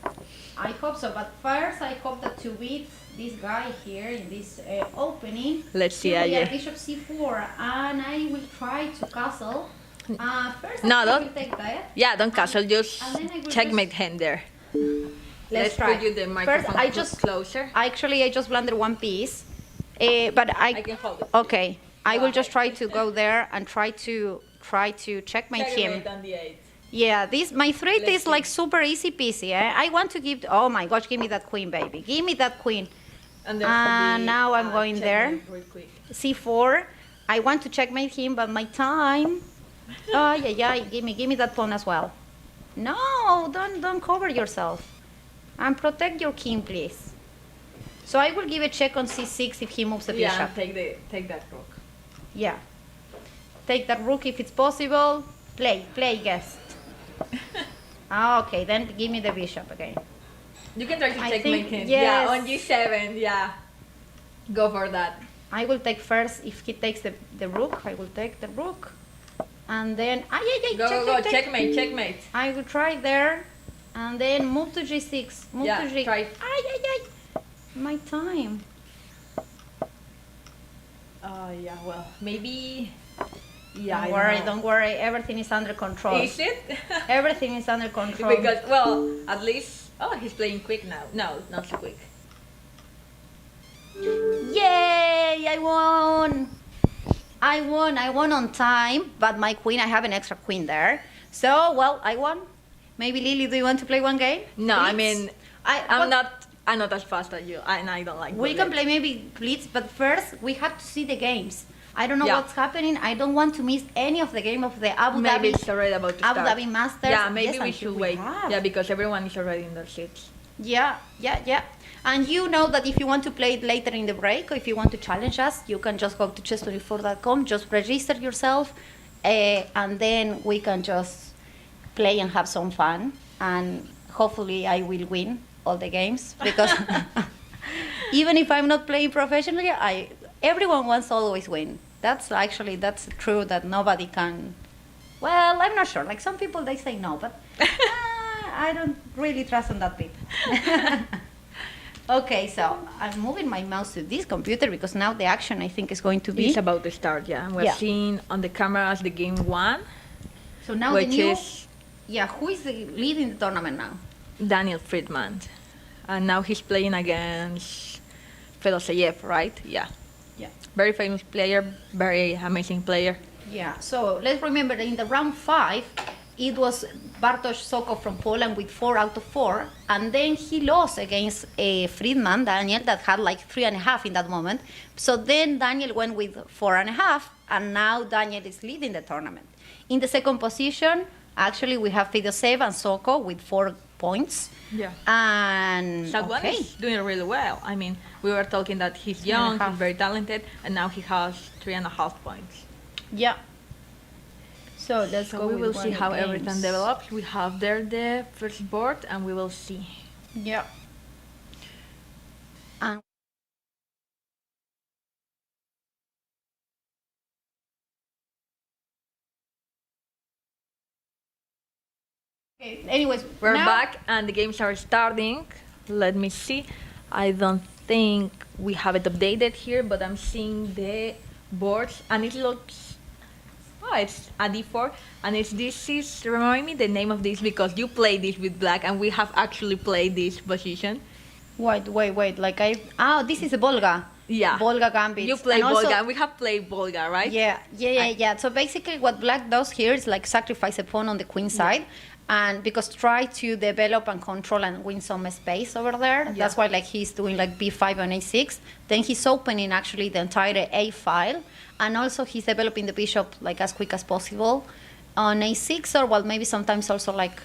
I hope so. But first, I hope that to beat this guy here in this opening. Let's see, Here we are, yeah. Bishop C4, and I will try to castle. First, No, I don't- will take that. Yeah, don't castle. Just and then I will checkmate him there. Let's try. put you the microphone I just closer. Actually, I just blundered one piece, but I can hold it. Okay, I will just try to go there and try to checkmate him. Checkmate on the 8. Yeah, my threat Let's is see. like super easy peasy. I want to give. Oh my gosh, give me that queen, baby. Give me that queen. And there's Now I'm going there. checkmate real quick. C4. I want to checkmate him, but my time. Oh yeah. Give me that pawn as well. No, don't cover yourself. And protect your king, please. So I will give a check on C6 if he moves the Yeah, bishop. take that rook. Yeah. Take that rook if it's possible. Play, guest. Okay, then give me the bishop again. You can try to I checkmate think- him. yes. Yeah, on G7. Yeah, go for that. I will take first, if he takes the rook, I will take the rook. And then, Go, checkmate. I will try there. And then move to G6. Move Yeah, to G6. try. My time. Oh yeah, well maybe. Yeah, Don't worry. Everything is under control. Is it? Everything is under control. Because well, at least Oh, he's playing quick now. No, not so quick. Yay! I won! I won on time, but my queen, I have an extra queen there. So, well, I won. Maybe Lily, do you want to play one game? No, I Please? mean, I'm not as fast as you, and I don't like. We can bullets. play maybe Blitz, but first we have to see the games. I don't know Yeah. what's happening. I don't want to miss any of the game of the Abu Maybe Dhabi. it's already about to Abu start. Dhabi Masters. Yeah, maybe Yes, we I should think wait. have. Yeah, because everyone is already in their seats. Yeah. And you know that if you want to play it later in the break, or if you want to challenge us, you can just go to chess24.com, just register yourself, and then we can just play and have some fun. And hopefully I will win all the games, because even if I'm not playing professionally, everyone wants to always win. That's true, that nobody can. Well, I'm not sure. Like some people, they say no, but I don't really trust on that bit. Okay, so I'm moving my mouse to this computer because now the action, I think, is going to be. It's about to start, yeah. And we're Yeah. seeing on the cameras the game one, So now which the new. is Yeah, who is the lead in the tournament now? Daniel Friedman. And now he's playing against Fedoseyev, right? Yeah. Yeah. Very famous player, very amazing player. Yeah, so let's remember that in the round 5, it was Bartosz Soko from Poland with 4 out of 4, and then he lost against Friedman, Daniel, that had like 3.5 in that moment. So then Daniel went with 4.5, and now Daniel is leading the tournament. In the second position, actually, we have Fedoseyev and Soko with 4 points. Yeah. And Sagwan okay. is doing really well. I mean, we were talking that he's young, he's very talented, and now he has 3.5 points. Yeah. So let's So go we with will one see of how the everything games. develops. We have there the first board, and we will see. Yeah. And okay, anyways, We're now- back, and the games are starting. Let me see. I don't think we have it updated here, but I'm seeing the boards, and it looks. Oh, it's a d4, and this is remind me the name of this because you play this with black, and we have actually played this position. Wait. Like this is a Volga. Yeah. Volga Gambit. You play And also- Volga, and we have played Volga, right? Yeah. So basically, what black does here is like sacrifice a pawn on the queen side, and because try to develop and control and win some space over there. Yeah. That's why like he's doing like b5 and a6. Then he's opening actually the entire a file, and also he's developing the bishop like as quick as possible on a6, or well maybe sometimes also like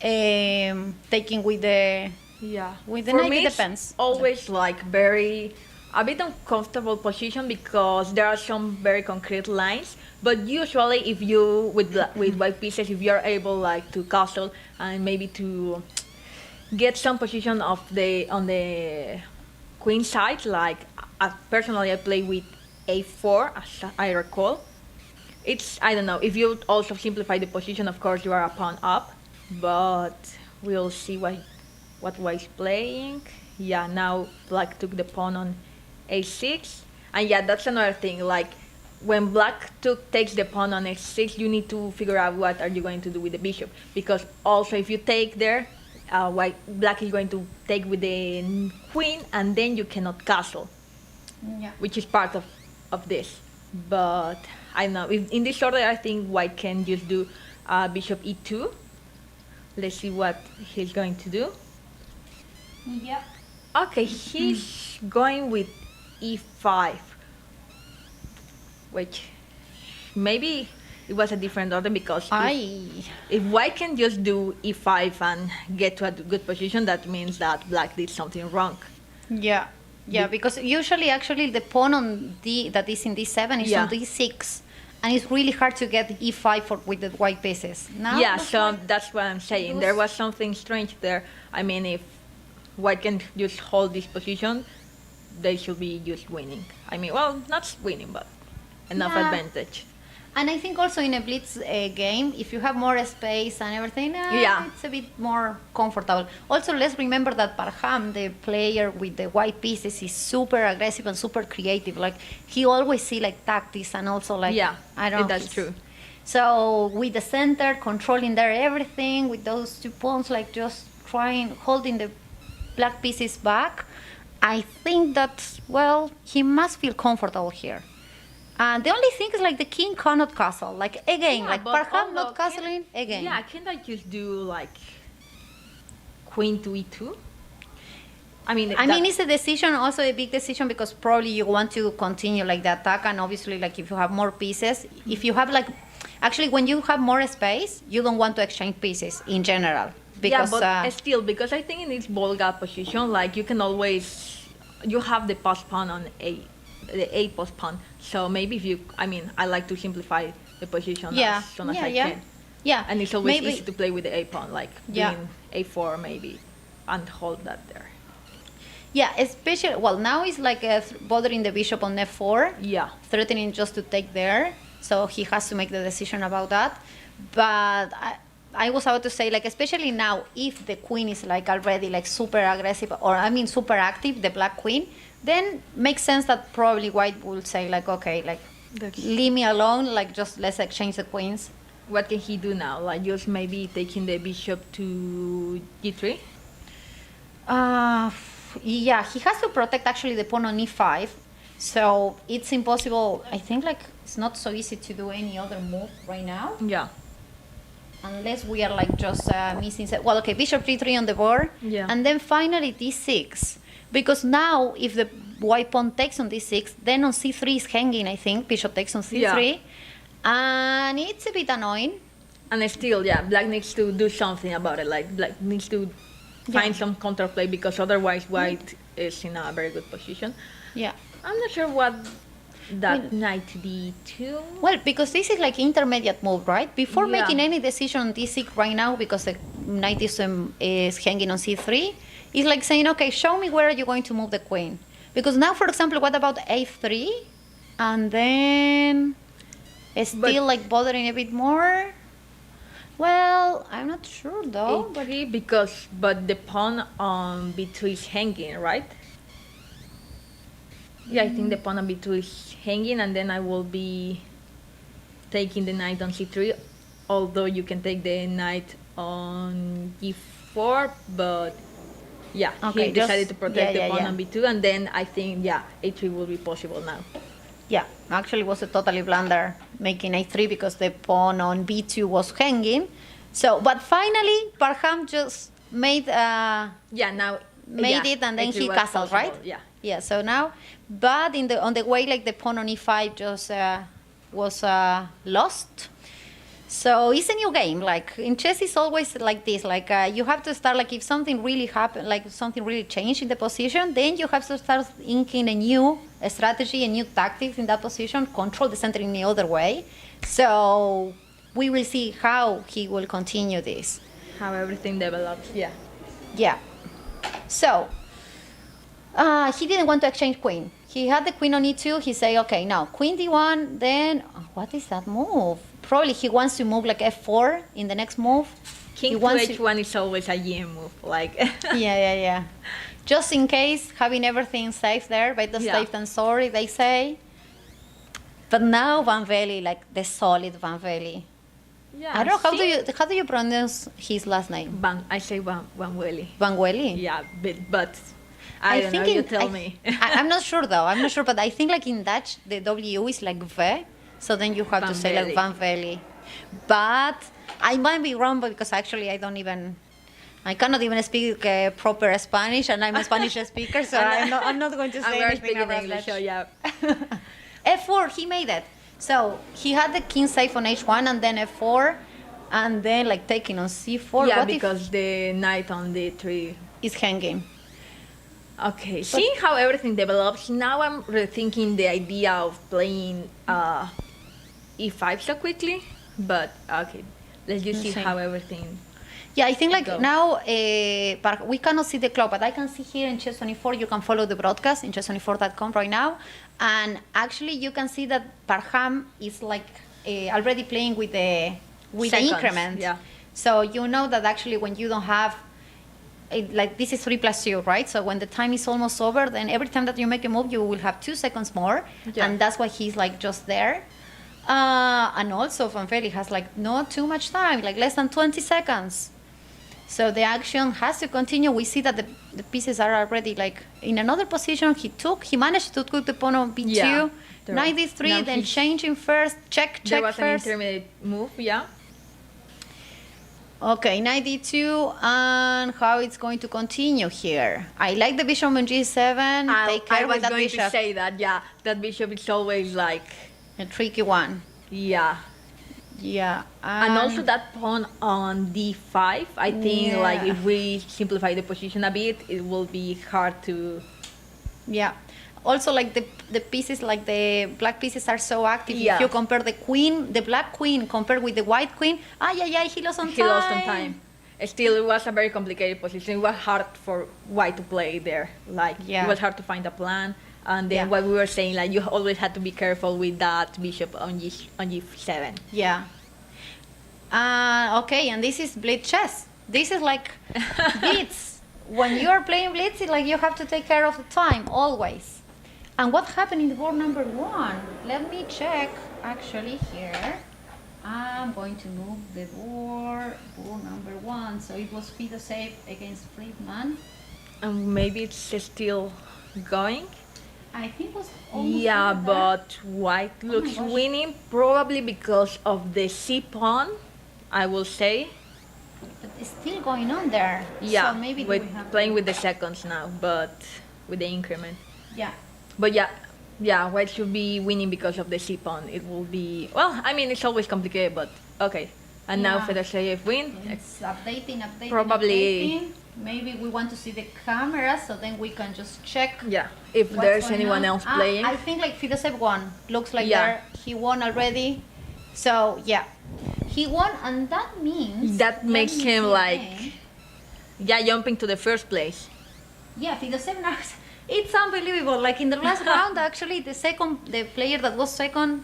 taking with the. Yeah. With the For knight, me, it it's depends. always like a bit uncomfortable position because there are some very concrete lines. But usually, if you with white pieces, if you're able like to castle and maybe to get some position of on the queen side, like personally I play with a4 as I recall. It's I don't know if you also simplify the position. Of course, you are a pawn up, but we'll see what white is playing. Yeah, now black took the pawn on a6, and yeah, that's another thing. Like when black takes the pawn on a6, you need to figure out what are you going to do with the bishop, because also if you take there, black is going to take with the queen, and then you cannot castle, Yeah. which is part of this. But I don't know. In this order, I think white can just do bishop e2. Let's see what he's going to do. Yeah. Okay, he's going with e5, which maybe it was a different order because if white can just do e5 and get to a good position, that means that black did something wrong. Yeah, because usually actually the pawn on that is in d7 is on d6, and it's really hard to get e5 with the white pieces. Now Yeah, so that's what I'm saying. There was something strange there. I mean, if white can just hold this position, they should be just winning. I mean, well, not winning, but enough Yeah. advantage. And I think also in a blitz game, if you have more space and everything, it's a bit more comfortable. Also, let's remember that Parham, the player with the white pieces, is super aggressive and super creative. Like he always see like tactics and also like I don't know. That's true. So with the center controlling there everything with those 2 pawns, like just holding the black pieces back, I think that, well, he must feel comfortable here. And the only thing is like the king cannot castle. Like again, Yeah, like but Parham although not castling again. Yeah, can't I just do like queen to e2? I mean, It's a decision, also a big decision, because probably you want to continue like the attack, and obviously like if you have more pieces, if you have like, actually when you have more space, you don't want to exchange pieces in general. Because, yeah, but still, because I think in this Volga position, like you can always, you have the postpone on the a postpone. So maybe if you, I like to simplify the position as soon as I can. Yeah, And it's always maybe, easy to play with the a pawn, like doing a4 maybe, and hold that there. Yeah, especially, well, now it's like bothering the bishop on f4. Yeah. Threatening just to take there. So he has to make the decision about that. But I was about to say, like, especially now, if the queen is like already like super aggressive, or super active, the black queen, then makes sense that probably white will say like, okay, like, leave me alone, like just let's exchange the queens. What can he do now? Like just maybe taking the bishop to g3? Yeah, he has to protect actually the pawn on e5. So it's impossible. I think like it's not so easy to do any other move right now. Yeah. Unless we are like just missing. Well, okay, bishop d3 on the board. Yeah. And then finally d6. Because now if the white pawn takes on d6, then on c3 is hanging, I think. Bishop takes on c3. Yeah. And it's a bit annoying. And still, yeah, black needs to do something about it. Like black needs to find some counterplay, because otherwise white is in a very good position. Yeah. I'm not sure what that knight d2. Well, because this is like intermediate move, right? Before Yeah. making any decision on d6 right now, because the knight is hanging on c3, it's like saying, okay, show me where are you going to move the queen. Because now, for example, what about a3? And then it's still like bothering a bit more. Well, I'm not sure though. a3 but the pawn on b2 is hanging, right? Yeah, I think the pawn on b2 is hanging, and then I will be taking the knight on c3, although you can take the knight on g4, but yeah, Okay, he decided to protect the pawn yeah. on b2, and then I think, yeah, a3 will be possible now. Yeah, actually it was a totally blunder making a3 because the pawn on b2 was hanging. So, but finally, Parham just made Yeah, now it, and then a3 he was castled, possible, right? Yeah. Yeah. So now, but on the way, like the pawn on e5 just was lost. So it's a new game. Like in chess, it's always like this. Like you have to start, like if something really happened, like something really changed in the position, then you have to start thinking a new strategy, a new tactics in that position, control the center in the other way. So we will see how he will continue this. How everything develops, yeah. Yeah. So he didn't want to exchange queen. He had the queen on e2. He say, okay, now queen d1. Then what is that move? Probably he wants to move like f4 in the next move. King He to wants h1 is always a GM move, like. Yeah. Just in case, having everything safe there, better safe than sorry, they say. But now Van Velde, like the solid Van Velde. Yeah. I don't know, how do you pronounce his last name? I say Van Velde. Van Velde? Yeah, but I don't know, you tell me. I'm not sure though. I'm not sure, but I think like in Dutch the W is like V, so then you have Van to say like Velde. Van Velde. But I might be wrong, because actually I cannot even speak proper Spanish, and I'm a Spanish speaker, so I'm not going to say I'm anything speaking about English, that. so yeah. F4, he made it. So he had the king safe on h1, and then f4, and then like taking on c4. Yeah, What because the knight on d3 if is hanging? Okay, seeing how everything develops, now I'm rethinking the idea of playing e5 so quickly. But okay, let's just see how everything. Yeah, I think like Go. now we cannot see the clock, but I can see here in Chess24. You can follow the broadcast in chess24.com right now, and actually you can see that Parham is like already playing with the Seconds, increment. yeah. So you know that actually when you don't have like this is 3 + 2, right? So when the time is almost over, then every time that you make a move, you will have 2 seconds more, Yeah. and that's why he's like just there. And also Van Velde has like not too much time, like less than 20 seconds. So the action has to continue. We see that the pieces are already like in another position. He managed to take the pawn on b2, Yeah. knight d3, Now then he's- changing first, check There was first. an intermediate move, yeah. Okay, knight d2, and how it's going to continue here. I like the bishop on g7. Take care I was with that going bishop. to say that, yeah. That bishop is always like, A tricky one. yeah. Yeah. And also that pawn on d5, I think like Yeah. if we simplify the position a bit, it will be hard to. Yeah. Also, like the pieces, like the black pieces are so active. Yeah. If you compare the queen, the black queen, compared with the white queen, he lost on time. He lost on time. Still, it was a very complicated position. It was hard for white to play there. Like Yeah. it was hard to find a plan. And then Yeah. what we were saying, like you always had to be careful with that bishop on g7. Yeah. Okay, and this is blitz chess. This is like blitz. When you are playing blitz, it's like you have to take care of the time always. And what happened in the board number 1? Let me check actually here. I'm going to move the board number 1. So it was Fido save against Friedman. And maybe it's still going. I think it was almost Yeah, over there. but white looks gosh. winning probably because of the c pawn, I will say. But it's still going on there. Yeah, So maybe with we have playing to- with the seconds now, but with the increment. Yeah. But yeah, white should be winning because of the c pawn. It will be, well, I mean, it's always complicated, but okay. And now Yeah. Fedorchaev win. It's updating. Probably- updating. Maybe we want to see the camera, so then we can just check. Yeah, if what's there's going anyone on. else playing. I think like Fidosev won. Looks like Yeah. there he won already. So yeah, he won, and that means That let makes me him see like- again. Yeah, jumping to the first place. Yeah, Fidosev now. It's unbelievable. Like in the last round, actually, the player that was second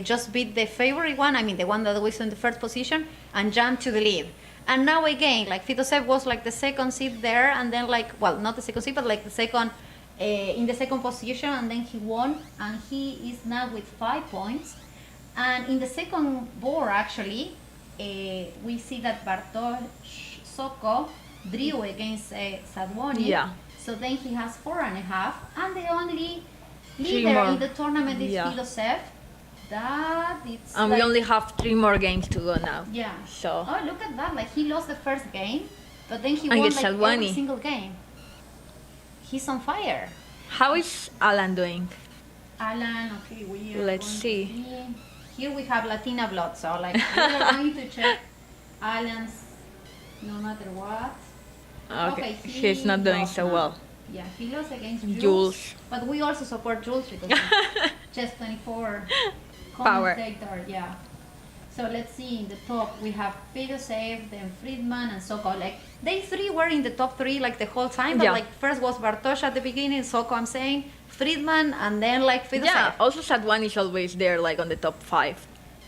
just beat the favorite one. I mean, the one that was in the first position and jumped to the lead. And now again, like Fidosev was like the second seed there, and then like, well, not the second seed, but like the second in the second position, and then he won, and he is now with 5 points. And in the second board, actually, we see that Bartosz Soko drew against Sadwoni. Yeah. So then he has 4.5, and the only Three leader more. in the tournament is Yeah. Fidosev. That it's And like, we only have 3 more games to go now. yeah. So Oh, look at that! Like he lost the first game, but then he And won it's like every Sadwani. single game. He's on fire. how is Alan doing? Alan, okay, we are Let's going to see. Here we have Latina blood, so like we are going to check Alan's no matter what. Okay, he he's not doing lost so now. well. Yeah, he lost against Jules. Jules. But we also support Jules because he's just 24 Power. commentator, yeah. So let's see, in the top we have Fidosev, then Friedman and Soko. Like they 3 were in the top 3 like the whole time, but Yeah. like first was Bartosz at the beginning, Soko I'm saying, Friedman, and then like Fidosev. Yeah, also Sadwan is always there, like on the top 5.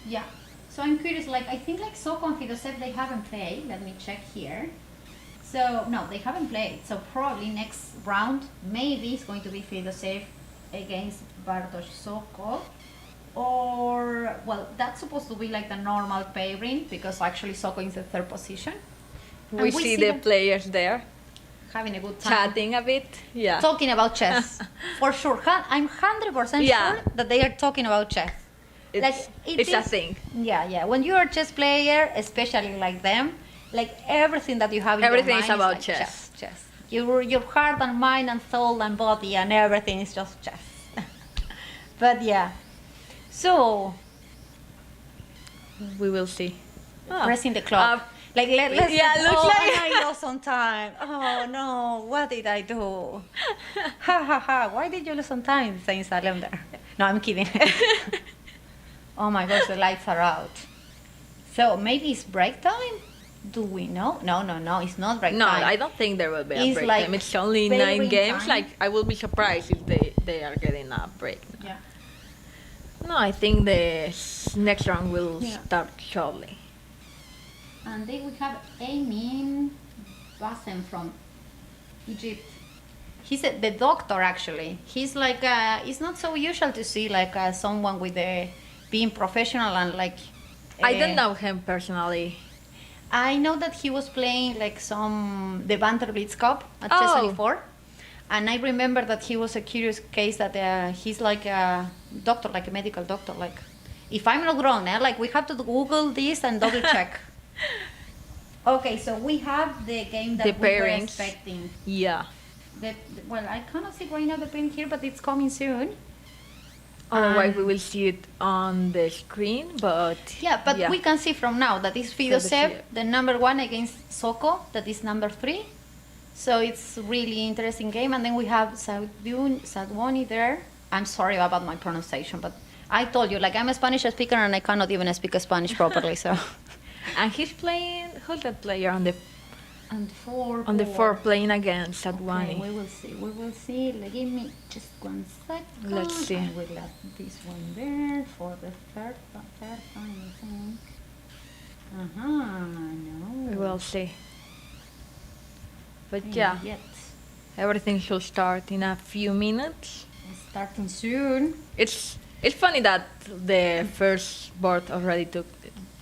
Yeah. So I'm curious, like I think like Soko and Fidosev they haven't played. Let me check here. So no, they haven't played. So probably next round maybe it's going to be Fidosev against Bartosz Soko. Or well, that's supposed to be like the normal pairing because actually Soko is the 3rd position. And We see the them players there having a good time. chatting a bit. Yeah. Talking about chess. For sure. I'm 100% Yeah. sure that they are talking about chess. It's, it it's a is- thing. Yeah. When you are a chess player, especially like them, like everything that you have in Everything your is mind about like chess. Chess. Your heart and mind and soul and body and everything is just chess. But yeah. So, We will see. Ah. pressing the clock. Uh, let's yeah, looks oh, like- and I lost on time. Oh no, what did I do? Ha ha ha, why did you lose on time? Saying Salem there. No, I'm kidding. Oh my gosh, the lights are out. So maybe it's break time? Do we know? No, it's not break No, time. I don't think there will be a It's break like time. It's only pairing 9 games. time. Like I will be surprised if they are getting a break. Yeah. No, I think the next round will Yeah. start shortly. And then we have Amin Bassem from Egypt. He's the doctor actually. He's like it's not so usual to see like someone with being professional and like. I don't know him personally. I know that he was playing like the Banter Blitz Cup at Oh. Chess 24. And I remember that he was a curious case that he's like a doctor, like a medical doctor. Like, if I'm not wrong, like we have to Google this and double check. Okay, so we have the game that The we were pairings. expecting. Yeah. Well, I cannot see right now the pin here, but it's coming soon. Otherwise, we will see it on the screen, but Yeah, but we can see from now that is Fidosev, here. the number 1 against Soko, that is number 3. So it's really interesting game. And then we have Sadwani there. I'm sorry about my pronunciation, but I told you, like, I'm a Spanish speaker and I cannot even speak Spanish properly. So. And he's playing. Who's that player on the And 4. on the four playing against Sadwani? Okay, we will see. We will see. Give me just 1 second. Let's see. I will add this one there for the third time, I think. No. We will see. But Not yeah, Yet. everything should start in a few minutes. It's starting soon. It's funny that the first board already took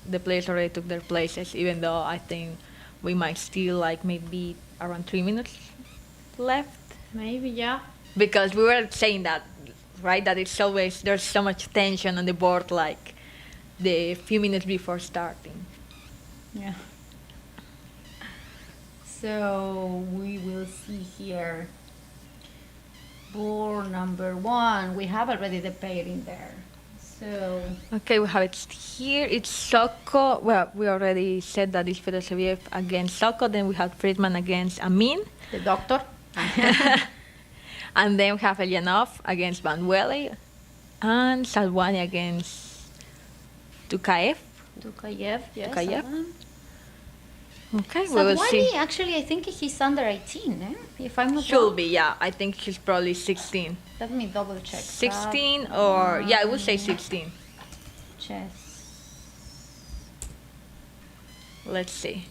the players already took their places, even though I think we might still like maybe around 3 minutes left. Maybe, yeah. Because we were saying that, right? That it's always there's so much tension on the board, like the few minutes before starting. Yeah. So we will see here. Board number 1. We have already the pairing there. So Okay, we have it here. It's Soko. Well, we already said that it's Fedoseviev against Soko. Then we have Friedman against Amin. the doctor. And then we have Elyanov against Van Welle. And Salwani against Tukaev. Tukayev, yes. Tukayev. that one. Okay, we will see. Sadwani, actually, I think he's under 18, if I'm not Should wrong. be, yeah. I think she's probably 16. Let me double check. 16 or, yeah, I would say 16. Chess. Let's see.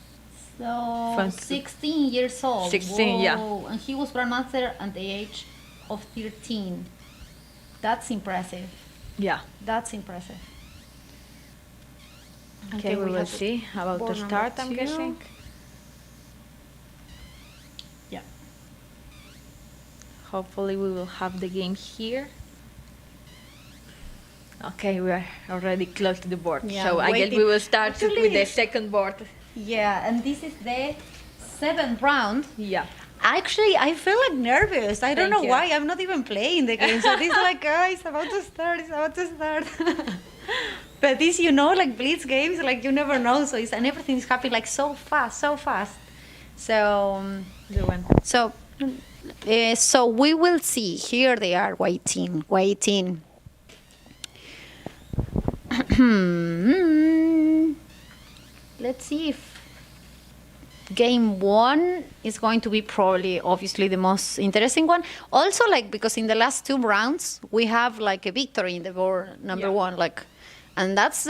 So, From 16 years old. 16, yeah. Whoa. And he was grandmaster at the age of 13. That's impressive. Yeah. That's impressive. Okay, we will have the see about board to number start, I'm 2. guessing. Yeah. Hopefully we will have the game here. Okay, we are already close to the board. Yeah, So I guess waiting. we will start Actually- with the second board. Yeah, and this is the 7th round. Yeah. Actually, I feel like nervous. I don't Thank know you. why. I'm not even playing the game. So this is like, it's about to start. It's about to start. But this, like Blitz games, like you never know. So and everything is happening like so fast, so fast. So, The one. so we will see. Here they are waiting. Let's see if game 1 is going to be probably obviously the most interesting one. Also, like, because in the last 2 rounds we have like a victory in the board number Yeah. 1, like, and that's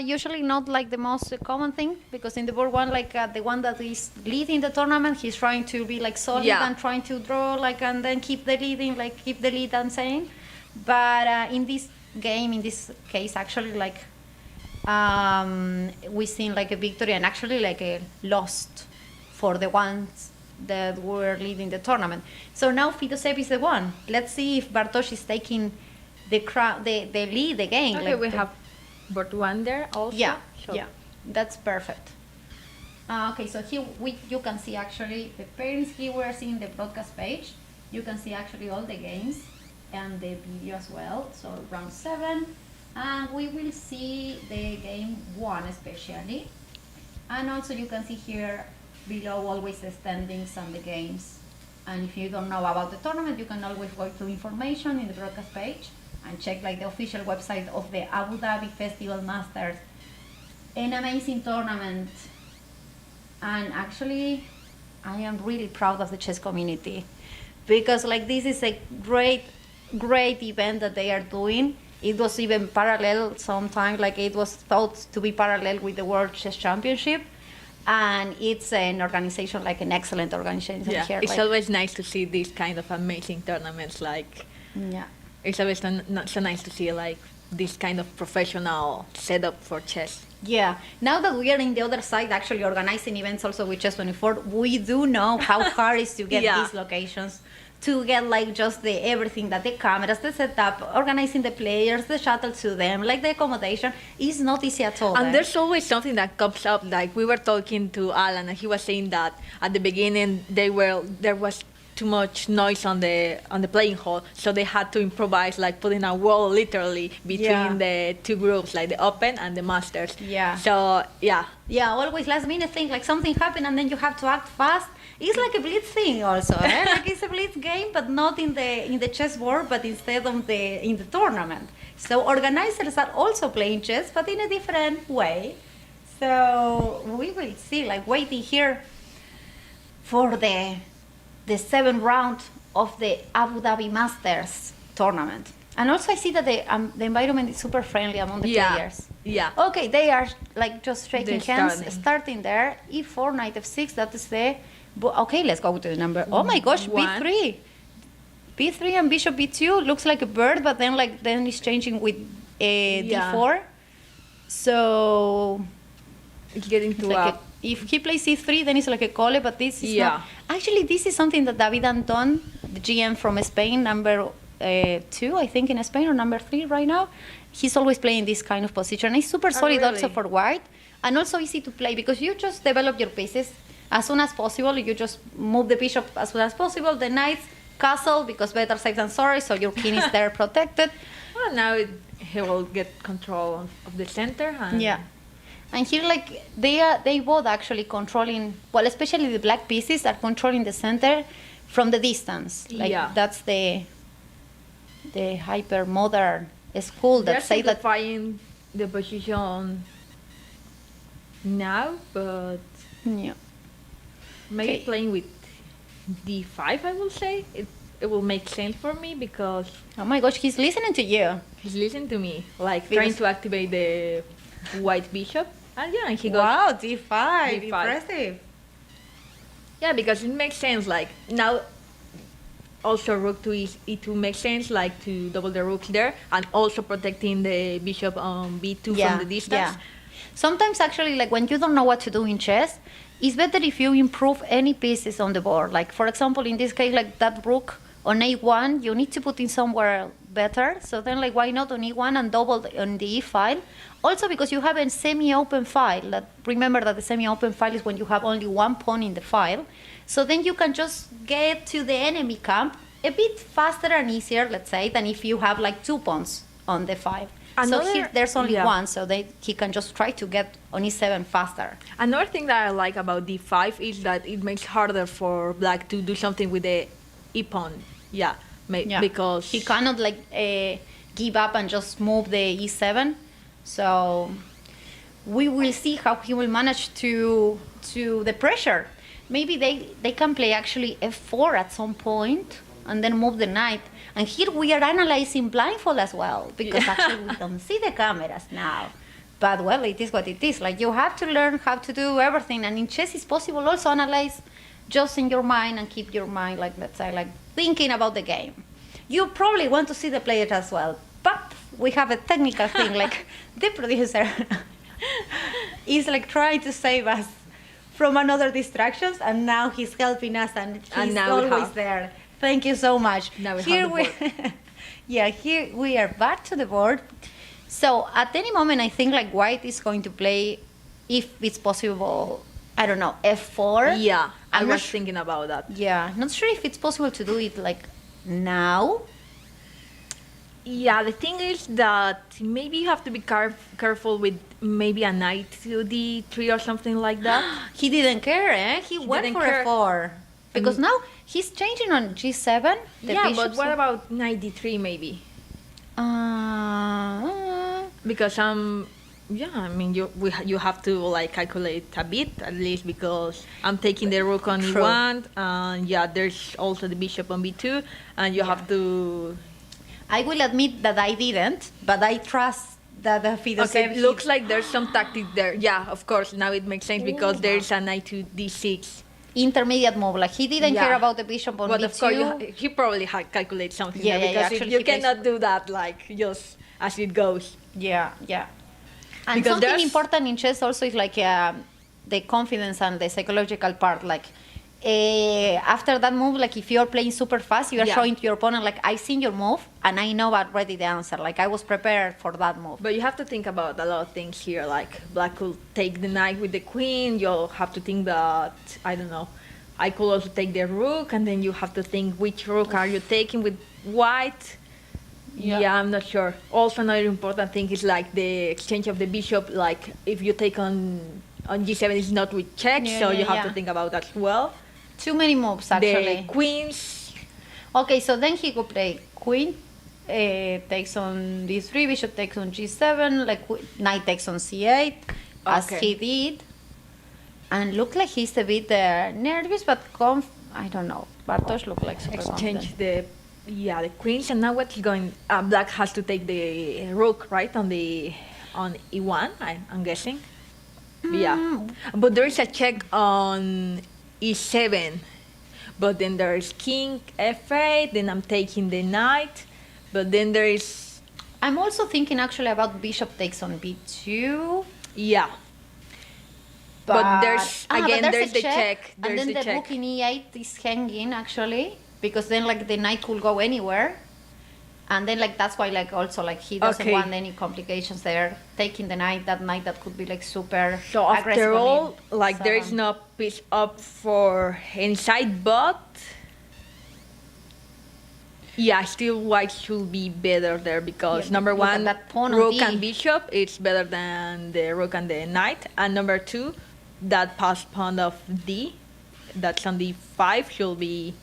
usually not like the most common thing, because in the board 1, like the one that is leading the tournament, he's trying to be like solid Yeah. and trying to draw, like, and then keep the lead, I'm saying. But in this game, in this case, actually, like, we seen like a victory and actually like a lost for the ones that were leading the tournament. So now Fidosev is the one. Let's see if Bartosz is taking the lead again. Okay, like we the- have board 1 there also. yeah, So yeah, that's perfect. Okay, so here you can see actually the pairings here. We're seeing the broadcast page. You can see actually all the games and the video as well. So round 7, and we will see the game 1 especially. And also you can see here below always the standings and the games. And if you don't know about the tournament, you can always go to information in the broadcast page and check like the official website of the Abu Dhabi Festival Masters. An amazing tournament. And actually, I am really proud of the chess community, because like this is a great event that they are doing. It was even parallel sometimes, like it was thought to be parallel with the World Chess Championship. And it's an organization, like an excellent organization yeah, here. it's like, always nice to see these kind of amazing tournaments. Like yeah. it's always so nice to see like this kind of professional setup for chess. Yeah. Now that we are in the other side, actually organizing events also with Chess 24, we do know how hard it is to get Yeah. these locations, to get like just the everything, that the cameras, the setup, organizing the players, the shuttle to them, like the accommodation is not easy at all. And there's always something that comes up. Like we were talking to Alan, and he was saying that at the beginning there was too much noise on the playing hall, so they had to improvise, like putting a wall literally between Yeah. the two groups, like the open and the masters. Yeah. So yeah, Yeah, always last minute thing, like something happened and then you have to act fast. It's like a blitz thing also, eh? Like it's a blitz game, but not in the chessboard, but instead of in the tournament. So organizers are also playing chess, but in a different way. So we will see, like waiting here for the seventh round of the Abu Dhabi Masters tournament. And also I see that the environment is super friendly among the yeah, players. yeah. Okay, they are like just shaking They're hands, starting there. E4, knight f6, that is the... Okay, let's go to the number. Oh my gosh, One. b3. b3 and bishop b2 looks like a bird, but then it's changing with Yeah. d4. So It's getting it's to like a if he plays e3, then it's like a call, but this is Yeah. not. Actually, this is something that David Anton, the GM from Spain, number 2, I think, in Spain, or number 3 right now, he's always playing this kind of position. It's super solid also really? for white, and also easy to play because you just develop your pieces as soon as possible. You just move the bishop as soon as possible, the knights, castle, because better safe than sorry, so your king is there protected. well, now he will get control of the center. And Yeah. And here, like, they both actually controlling, well, especially the black pieces are controlling the center from the distance. Like, Yeah. that's the hyper modern school that They're say that. simplifying the position now, but Yeah. maybe Okay. playing with d5, I will say it will make sense for me because Oh my gosh, he's listening to you. he's listening to me, like Because- trying to activate the white bishop, and yeah, and he goes Wow, D5, D5. impressive. yeah, because it makes sense. Like now, also rook to e2 makes sense, like to double the rooks there, and also protecting the bishop on b2 from the distance. Sometimes actually, like when you don't know what to do in chess, it's better if you improve any pieces on the board. Like for example, in this case, like that rook on a1, you need to put in somewhere better. So then, like, why not on e1 and double on the e file? Also because you have a semi-open file. That, remember that the semi-open file is when you have only one pawn in the file. So then you can just get to the enemy camp a bit faster and easier, let's say, than if you have like 2 pawns on the file. So here there's only yeah. one, so he can just try to get on e7 faster. Another thing that I like about d5 is that it makes harder for black to do something with the e pawn. Yeah, because he cannot like give up and just move the e7. So we will see how he will manage to the pressure. Maybe they can play actually f4 at some point and then move the knight. And here we are analyzing blindfold as well, because actually we don't see the cameras now. But well, it is what it is. Like you have to learn how to do everything, and in chess it's possible also analyze just in your mind and keep your mind, like let's say, like thinking about the game. You probably want to see the players as well, but we have a technical thing, like the producer is like trying to save us from another distractions, and now he's helping us, and he's now we always have- there. Thank you so much. Now we here have the yeah, here we are back to the board. So at any moment, I think like white is going to play, if it's possible, I don't know, f4. yeah, I I'm not was su- thinking about that. Yeah, not sure if it's possible to do it like now. Yeah, the thing is that maybe you have to be careful with maybe a knight to d3 or something like that. He didn't care, eh? He went didn't for care. f4. Because now he's changing on g7. The Yeah, bishop, but what so- about knight d3 maybe? Uh, Because yeah, I mean you have to like calculate a bit at least, because I'm taking the rook on True. e1, and yeah, there's also the bishop on b2, and you have to. I will admit that I didn't, but I trust that Fidesz. Okay, it looks like there's some tactic there. Yeah, of course. Now it makes sense because Ooh. there's a knight to d6. intermediate move. Like he didn't Yeah. care about the bishop on But b2. of course, he probably had calculated something Yeah, there yeah, yeah. because Actually, you he plays- cannot do that like just as it goes. Yeah, yeah. And Because something there's- important in chess also is like the confidence and the psychological part. Like after that move, like if you're playing super fast, you are Yeah. showing to your opponent like I've seen your move and I know already the answer. Like I was prepared for that move. But you have to think about a lot of things here. Like black could take the knight with the queen. You'll have to think that I don't know. I could also take the rook, and then you have to think which rook are you taking with white. Yeah. Yeah, I'm not sure. Also, another important thing is like the exchange of the bishop. Like if you take on g7, it's not with check, Yeah, so yeah, you have yeah. to think about that as well. Too many moves actually. The queens. Okay, so then he could play queen, takes on d3, bishop takes on g7, like knight takes on c8, as Okay. he did. And look like he's a bit nervous, but I don't know. Bartosz look like super Exchange confident. the queens, and now what's going? Black has to take the rook, right, on e1. I'm guessing. Yeah, but there is a check on e7, but then there is king f8. Then I'm taking the knight, but then there is I'm also thinking actually about bishop takes on b2. yeah. But there's again but there's a the check. and There's then the the check. rook in e8 is hanging actually, because then like the knight could go anywhere, and then like that's why like also like he doesn't Okay. want any complications there. Taking the knight, that knight that could be like super. So aggressive after on all, like there is E7. no piece up for inside, but yeah, still white should be better there because Yeah, number look at one, that pawn on rook D. and bishop, it's better than the rook and the knight, and number two, that passed pawn of D, that's on D5 should be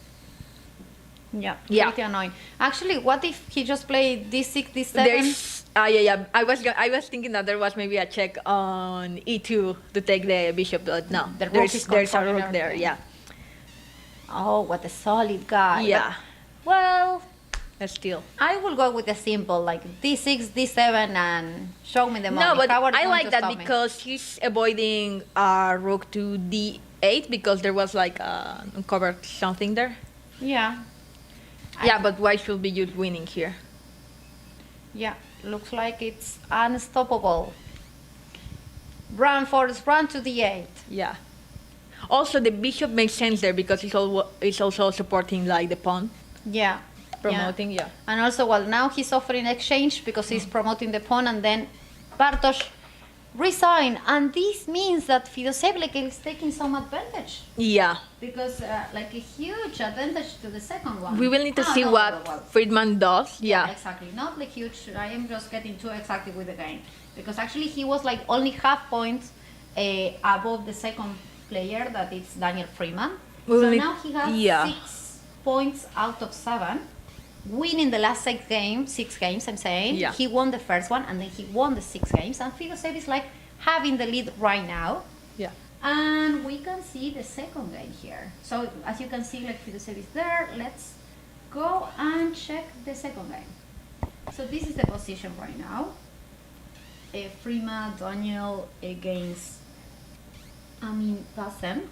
Yeah, Yeah. pretty annoying. Actually, what if he just played d6, d7? there's yeah. I was thinking that there was maybe a check on E2 to take the bishop, but no, The rook is there's a controlling rook there, everything. yeah, Oh, what a solid guy. yeah. But, well, Still. I will go with the simple, like d6, d7, and show me the money. No, but How are you I going like to that stop me? because he's avoiding rook to d8 because there was like uncovered something there. Yeah. Yeah, but white should be just winning here. Yeah, looks like it's unstoppable. Run, Forrest, run to d8. Yeah. Also, the bishop makes sense there because it's also supporting like the pawn, Yeah. promoting. Yeah. And also, well, now he's offering exchange because he's promoting the pawn, and then Bartosz resign. And this means that Fidosevich is taking some advantage. Yeah. Because, like, a huge advantage to the second one. We will need to Ah, see no, what well, Friedman does. Yeah. exactly. Not like huge. I am just getting too exactly with the game. Because actually, he was like only half points above the second player, that is Daniel Freeman. Well, So it- now he has yeah. 6 points out of 7. Winning the last 6 games, I'm saying. Yeah. He won the first one, and then he won the 6 games. And Fidosevich is like having the lead right now. Yeah. And we can see the second game here. So as you can see, like Fidosevich is there. Let's go and check the second game. So this is the position right now. Freeman, Daniel against, Bassem.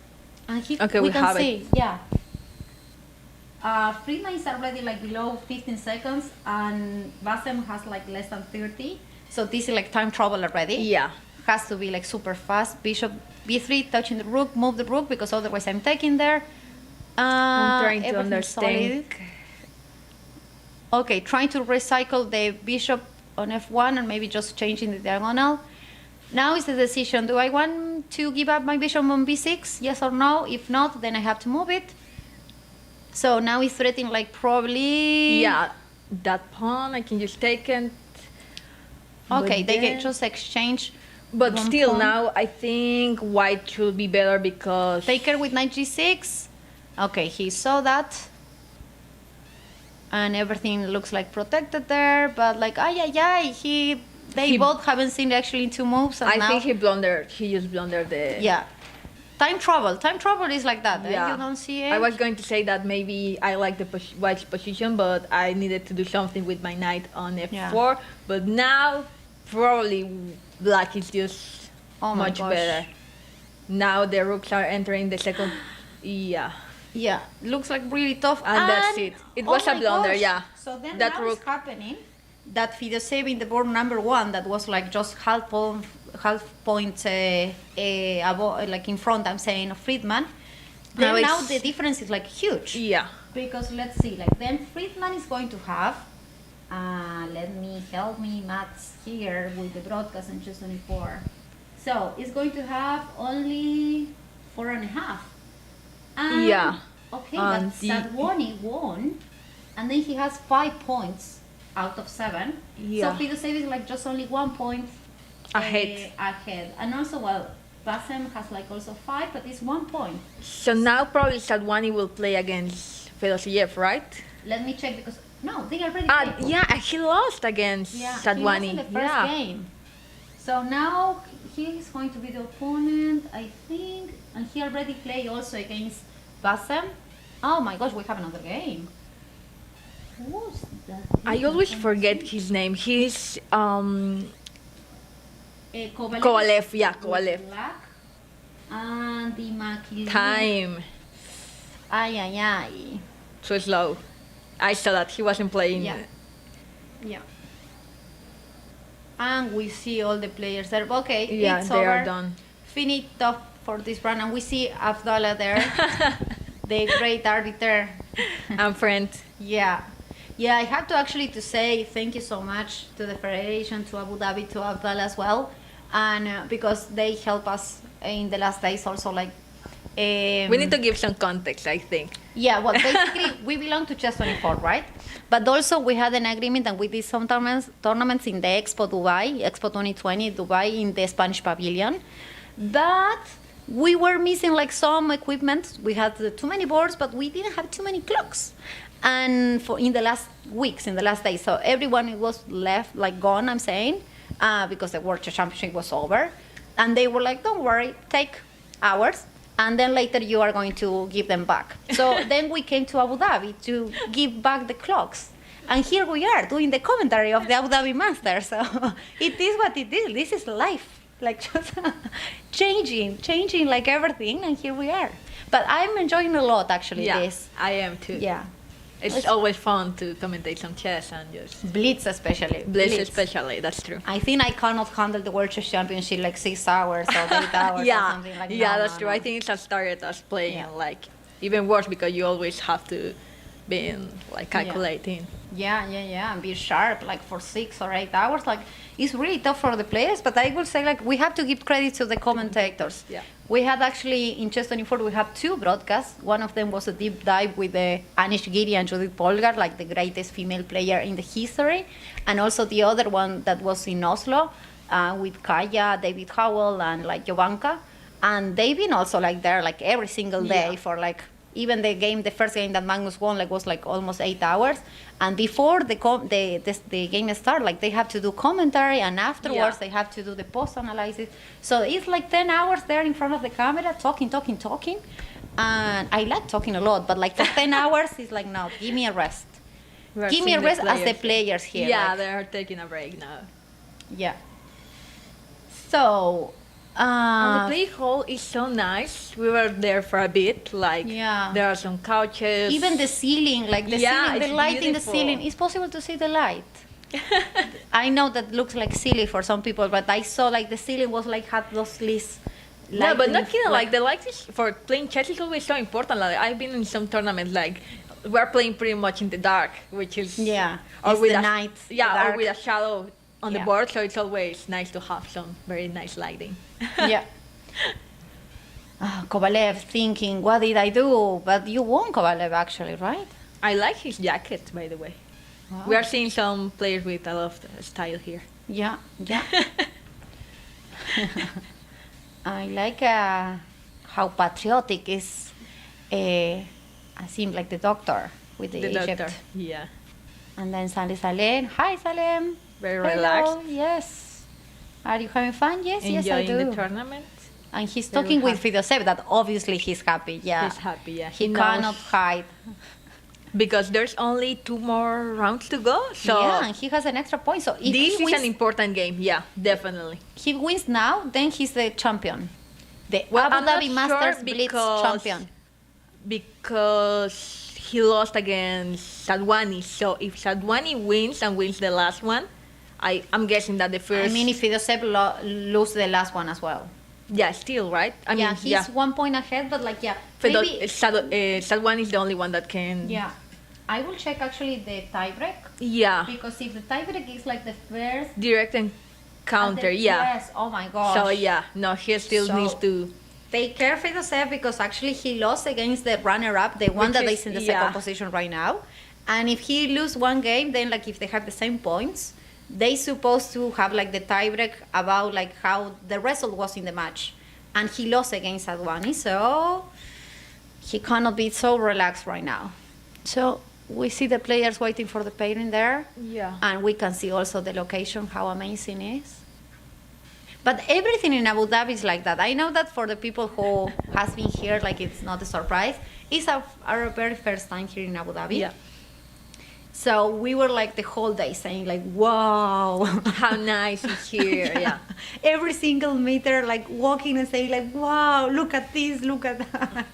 And Okay, we can have it. see, yeah. Freeman is already like below 15 seconds, and Bassem has like less than 30. So this is like time trouble already. Yeah. Has to be like super fast. Bishop b3, touching the rook, move the rook because otherwise I'm taking there. I'm trying to Everything understand. solid. Okay, trying to recycle the bishop on f1 and maybe just changing the diagonal. Now is the decision. Do I want to give up my bishop on b6? Yes or no? If not, then I have to move it. So now he's threatening like probably... Yeah. That pawn I can just take it. Okay, But they then- can just exchange. But one still, pawn. now I think white should be better because Take her with knight g6. Okay, he saw that. And everything looks like protected there, but like, they He- both haven't seen actually 2 moves, and I now, think he blundered. He just blundered the. yeah. Time trouble is like that, eh? Yeah. You don't see it? I was going to say that maybe I like the white's position, but I needed to do something with my knight on f4. Yeah. But now, probably black is just Oh my much gosh. better. Now the rooks are entering the second Yeah. Yeah, looks like really tough. And that's it. It was a my blunder, gosh. yeah. So then That now rook- it's happening that Fidosevich in the board number 1, that was like just half point above, like in front, I'm saying, of Friedman. Now Then now it's- the difference is like huge. Yeah. Because let's see, like then Friedman is going to have, help me maths here with the broadcast and just 24. So it's going to have only 4.5. Yeah. Okay, And but the- Sadwani won, and then he has 5 points out of 7. Yeah. So Fidosevich is like just only 1 point Ahead. ahead. And also, well, Basem has like also 5, but it's 1 point. So now probably Sadwani will play against Fedosiev, right? Let me check because no, they already played. Yeah, and he lost against Yeah, Sadwani. he lost in the first game. So now he is going to be the opponent, I think, and he already played also against Basem. Oh my gosh, we have another game. Who's that? I always forget his name. He's Kovalev. Kovalev, yeah, Kovalev. Black. And the Makili. Time. Ay, ay, ay. So slow. I saw that he wasn't playing. Yeah. Yeah. And we see all the players there. Okay, Yeah, it's they over. are done. Finito for this round, and we see Abdallah there, the great arbiter. And friend. Yeah, yeah. I have to actually to say thank you so much to the federation, to Abu Dhabi, to Abdallah as well, and because they help us in the last days also like. We need to give some context, I think. Yeah, well, basically, we belong to Chess 24, right? But also, we had an agreement and we did some tournaments in the Expo Dubai, Expo 2020 Dubai in the Spanish pavilion. But we were missing like some equipment. We had too many boards, but we didn't have too many clocks. And for in the last weeks, in the last days, so everyone was left, like gone, I'm saying, because the World Championship was over. And they were like, don't worry, take ours. And then later you are going to give them back. So then we came to Abu Dhabi to give back the clocks. And here we are doing the commentary of the Abu Dhabi Masters. So it is what it is. This is life. Like just changing like everything. And here we are. But I'm enjoying a lot actually Yeah, this. I am too. Yeah. It's always fun to commentate some chess and just Blitz especially. Blitz especially, that's true. I think I cannot handle the World Chess Championship like 6 hours or 8 hours or Yeah, something like yeah, no, that's no, true. no. I think it's as started as playing Yeah. like even worse because you always have to be in, like calculating. Yeah, and be sharp like for 6 or 8 hours. Like it's really tough for the players, but I will say like we have to give credit to the commentators. Yeah. We had actually in Chess 24 we have 2 broadcasts. One of them was a deep dive with the Anish Giri and Judith Polgar, like the greatest female player in the history, and also the other one that was in Oslo with Kaya, David Howell, and like Jovanka, and they've been also like there like every single day Yeah. for like. Even the first game that Magnus won, like was like almost 8 hours, and before the game started, like they have to do commentary, and afterwards Yeah. they have to do the post analysis. So it's like 10 hours there in front of the camera, talking, and I like talking a lot, but like for 10 hours, it's like no, give me a rest. We are Give me seeing a the rest as the players. players here. Yeah, like, they are taking a break now. yeah. So. And the play hall is so nice. We were there for a bit. Like Yeah. there are some couches. Even the ceiling, like the Yeah, ceiling, the it's light in the beautiful. ceiling, it's possible to see the light. I know that looks like silly for some people, but I saw like the ceiling was like had those lists. No, but not kidding. Like the light is for playing chess is always so important. Like I've been in some tournaments like we're playing pretty much in the dark, which is Yeah, or it's with the a, night, yeah, dark. or with a shadow on the Yeah. board. So it's always nice to have some very nice lighting. Yeah. Kovalev thinking, what did I do? But you won Kovalev actually, right? I like his jacket, by the way. We are seeing some players with a lot of style here. Yeah, yeah. I like how patriotic is. I seem like the doctor with the, The Egypt. doctor. Yeah. And then Salem. Hi, Salem. Very Hello. relaxed. Yes. Are you having fun? Yes, yes, I Enjoying do. the tournament. And he's Very talking with happy. Fidosevich that obviously he's happy. Yeah. He's happy, yeah. He knows. cannot hide. Because there's only 2 more rounds to go. So Yeah, and he has an extra point. So if this he is wins, an important game. Yeah, definitely. he wins now, then he's the champion. The Well, Abu I'm not Dhabi sure Masters Blitz because champion. because he lost against Sadwani. So if Sadwani wins and wins the last one, I'm guessing that the first. I mean, if Fidosep lose the last one as well. Yeah, still, right? I Yeah, mean, he's 1 point ahead, but like, yeah. Maybe Maybe, Sadwani is the only one that can. yeah. I will check actually the tiebreak. Yeah. Because if the tiebreak is like the first. Direct and counter, yeah. Yes, oh my gosh. So yeah, no, he still So- needs to. Take care, Fidosep, because actually he lost against the runner-up, the one Which that is- is in the yeah. second position right now. And if he lose one game, then like if they have the same points, they supposed to have like the tiebreak about like how the result was in the match. And he lost against Adwani, so he cannot be so relaxed right now. So we see the players waiting for the pairing there. Yeah. And we can see also the location, how amazing it is. But everything in Abu Dhabi is like that. I know that for the people who has been here, like it's not a surprise. It's our very first time here in Abu Dhabi. Yeah. So we were like the whole day saying like, wow. How nice it's here. Yeah. Every single meter, like walking and saying like, wow, look at this, look at that.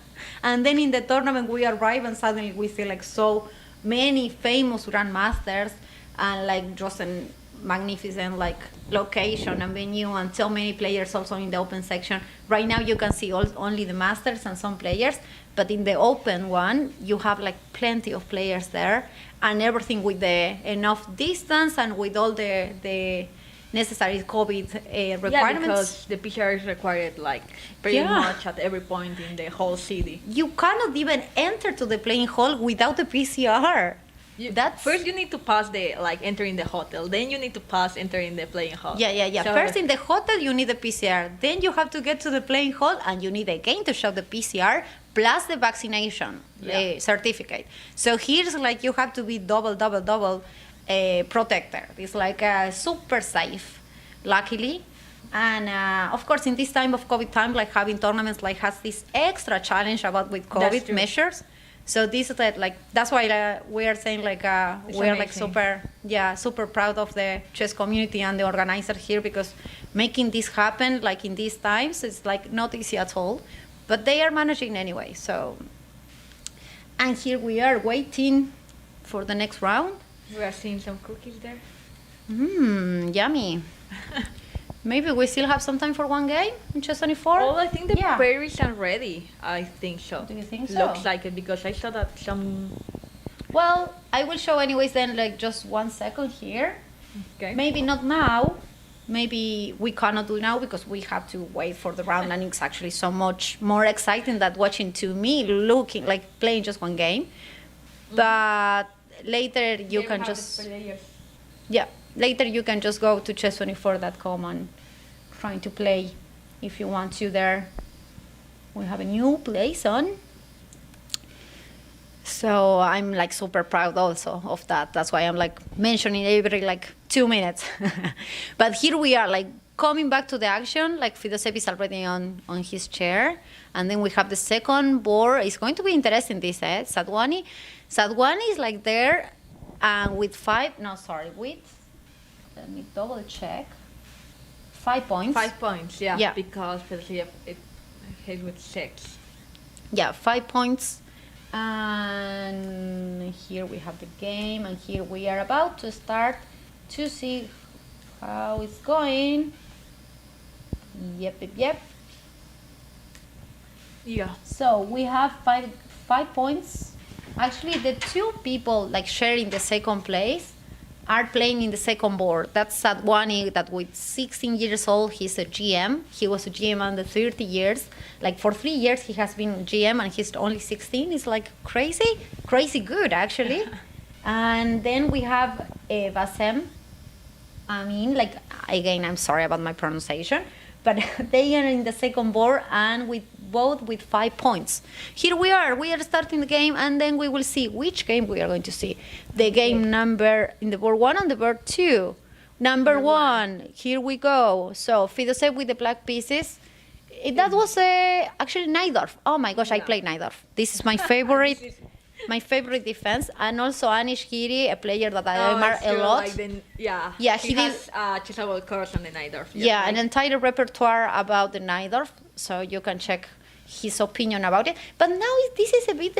And then in the tournament we arrive and suddenly we see like so many famous grandmasters and like just a magnificent like location and venue and so many players also in the open section. Right now you can see only the masters and some players, but in the open one you have like plenty of players there and everything with the enough distance and with all the necessary COVID Yeah, requirements. because the PCR is required like pretty Yeah. much at every point in the whole city. You cannot even enter to the playing hall without the PCR. That's First, you need to pass the like entering the hotel. Then you need to pass entering the playing hall. Yeah. So- First in the hotel you need the PCR. Then you have to get to the playing hall and you need again to show the PCR plus the vaccination certificate. So here's like you have to be double protected. It's like super safe, luckily. And of course, in this time of COVID time, like having tournaments like has this extra challenge about with That's COVID true. measures. So this is like that's why we are saying like It's we are like amazing. super proud of the chess community and the organizer here because making this happen like in these times is like not easy at all, but they are managing anyway. So and here we are waiting for the next round. We are seeing some cookies there. Yummy. Maybe we still have some time for one game in chess 24. Oh, I think the Yeah. berries are ready. I think so. Do you think so? Looks like it because I saw that some. Well, I will show anyways then like just 1 second here. Okay. Maybe not now. Maybe we cannot do now because we have to wait for the round and it's actually so much more exciting than watching to me looking like playing just one game. But later you can just later you can just go to chess24.com and trying to play if you want to there. We have a new place on. So I'm like super proud also of that. That's why I'm like mentioning every like 2 minutes. But here we are like coming back to the action, like Fidosep is already on his chair. And then we have the second board. It's going to be interesting this, Sadwani. Sadwani is like there and with let me double check. 5 points. 5 points, yeah. Yeah. Because it hit with 6. Yeah, 5 points. And here we have the game, and here we are about to start to see how it's going. Yep. Yeah. So we have five points. Actually, the two people like sharing the second place are playing in the second board. That's Sadwani, that with 16 years old, he's a GM. He was a GM under 30 years. Like for 3 years, he has been GM and he's only 16. It's like crazy good actually. And then we have Vasem. I mean, like, again, I'm sorry about my pronunciation, but they are in the second board and with both with 5 points. Here we are starting the game, and then we will see which game we are going to see. The game number in the board 1 and the board 2. Number 1, here we go. So Fidosep with the black pieces. That was actually Najdorf. Oh my gosh, I played Najdorf. This is my favorite. My favorite defense, and also Anish Giri, a player that I admire a lot. Yeah, he has a chessable course on the Najdorf. Yeah, an entire repertoire about the Najdorf, so you can check his opinion about it. But now this is a bit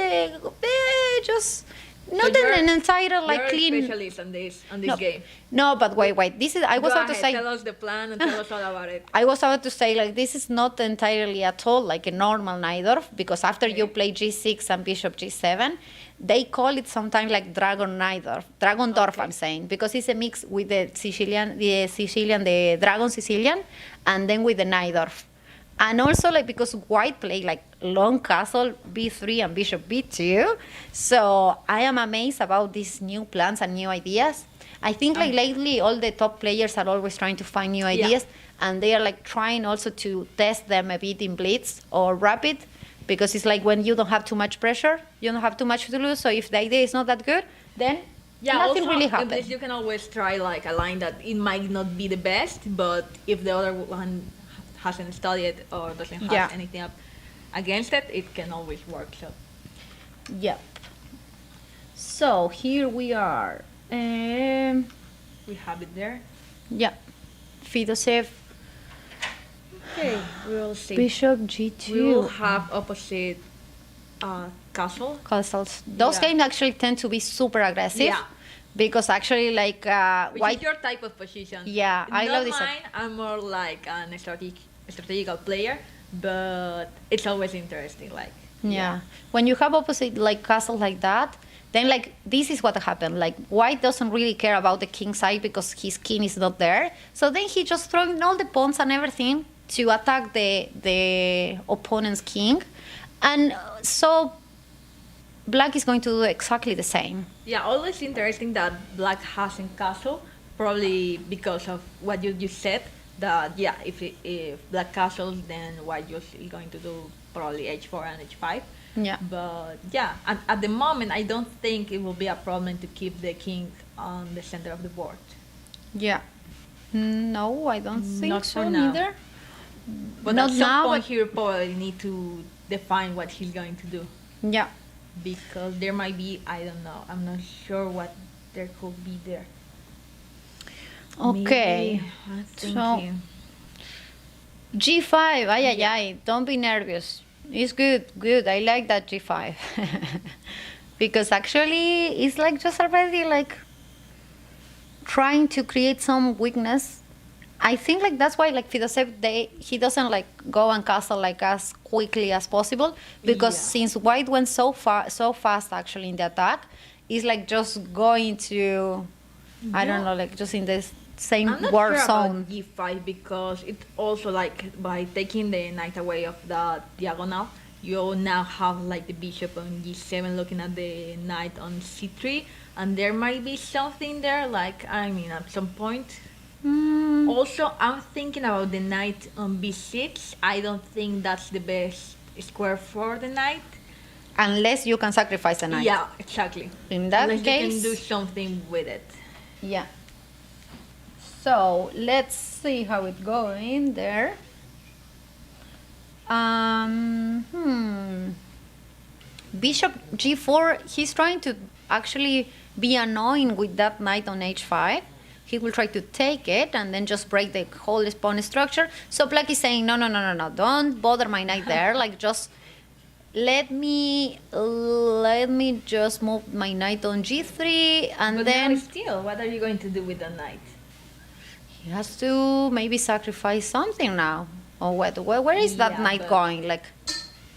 just not you're- an entire like You're a clean. specialist on this No, game. no, but wait. This is I was Go about to ahead, say. tell us the plan and tell us all about it. I was about to say, like, this is not entirely at all like a normal Najdorf, because after you play g6 and bishop g7, they call it sometimes like Dragon Najdorf, Dragondorf, I'm saying, because it's a mix with the Dragon Sicilian, and then with the Najdorf. And also, like, because white play like long castle b3 and bishop b2, so I am amazed about these new plans and new ideas. I think like lately all the top players are always trying to find new ideas, and they are like trying also to test them a bit in blitz or rapid, because it's like when you don't have too much pressure, you don't have too much to lose. So if the idea is not that good, then nothing also, really in happens. this you can always try like a line that it might not be the best, but if the other one hasn't studied or doesn't have anything up against it, it can always work. So Yep. So here we are. we have it there. Yeah. Fidosev, Okay, we'll see. bishop g2. We will have opposite castle. Castles. Those Yeah. games actually tend to be super aggressive. Yeah. Because actually, like, Which white. is your type of position. Yeah, I Not love this. mine. I'm more like an strategical player, but it's always interesting. Like Yeah. When you have opposite like castle like that, then like this is what happened. Like white doesn't really care about the king side because his king is not there. So then he just throwing all the pawns and everything to attack the opponent's king, and so black is going to do exactly the same. yeah, always interesting that black has in castle, probably because of what you just said. That yeah, if black castles, then white just is going to do probably h4 and h5. Yeah. But yeah, at the moment, I don't think it will be a problem to keep the king on the center of the board. Yeah. No, I don't think Not so for now. neither. But Not at some now, point, but- he will probably need to define what he's going to do. Yeah. Because there might be, I don't know, I'm not sure what there could be there. Okay. Maybe, I'm So- thinking. G5, ay. Don't be nervous. It's good. I like that G5. Because actually, it's like just already like trying to create some weakness. I think like that's why like Fidosev, he doesn't like go and castle like as quickly as possible, because Yeah. since white went so fast actually in the attack, it's like just going to, I don't Yeah. know, like just in the same I'm not war sure zone. about G5 because it also like by taking the knight away of the diagonal, you now have like the bishop on G7 looking at the knight on C3, and there might be something there. Like I mean, at some point. Mm, Also, I'm thinking about the knight on B6. I don't think that's the best square for the knight. unless you can sacrifice a knight. Yeah, exactly. In that Unless case, you can do something with it. yeah. So let's see how it going there. Bishop G4. He's trying to actually be annoying with that knight on H5. He will try to take it and then just break the whole pawn structure. So black is saying, no, don't bother my knight there. Like just let me just move my knight on G3, and But then now still, what are you going to do with the knight? he has to maybe sacrifice something now. Or what? Where is that Yeah, knight but- going? Like,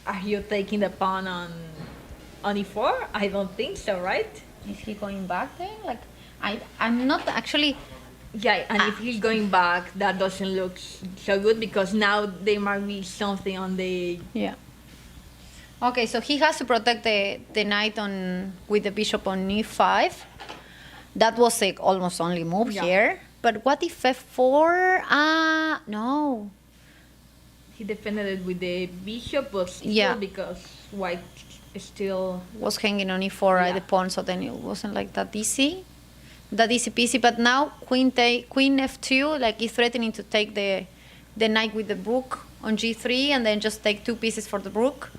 Are you taking the pawn on E4? I don't think so, right? is he going back there? Like, I'm not actually. Yeah, and if he's going back, that doesn't look so good because now there might be something on the. Yeah. Okay, so he has to protect the knight on with the bishop on e5. That was the almost only move Yeah. here. But what if f4? No. He defended it with the bishop, but still Yeah. because white is still. Was hanging on e4 Yeah. at the pawn, so then it wasn't like that easy. That easy peasy. But now queen f2, like is threatening to take the knight with the rook on g3 and then just take two pieces for the rook.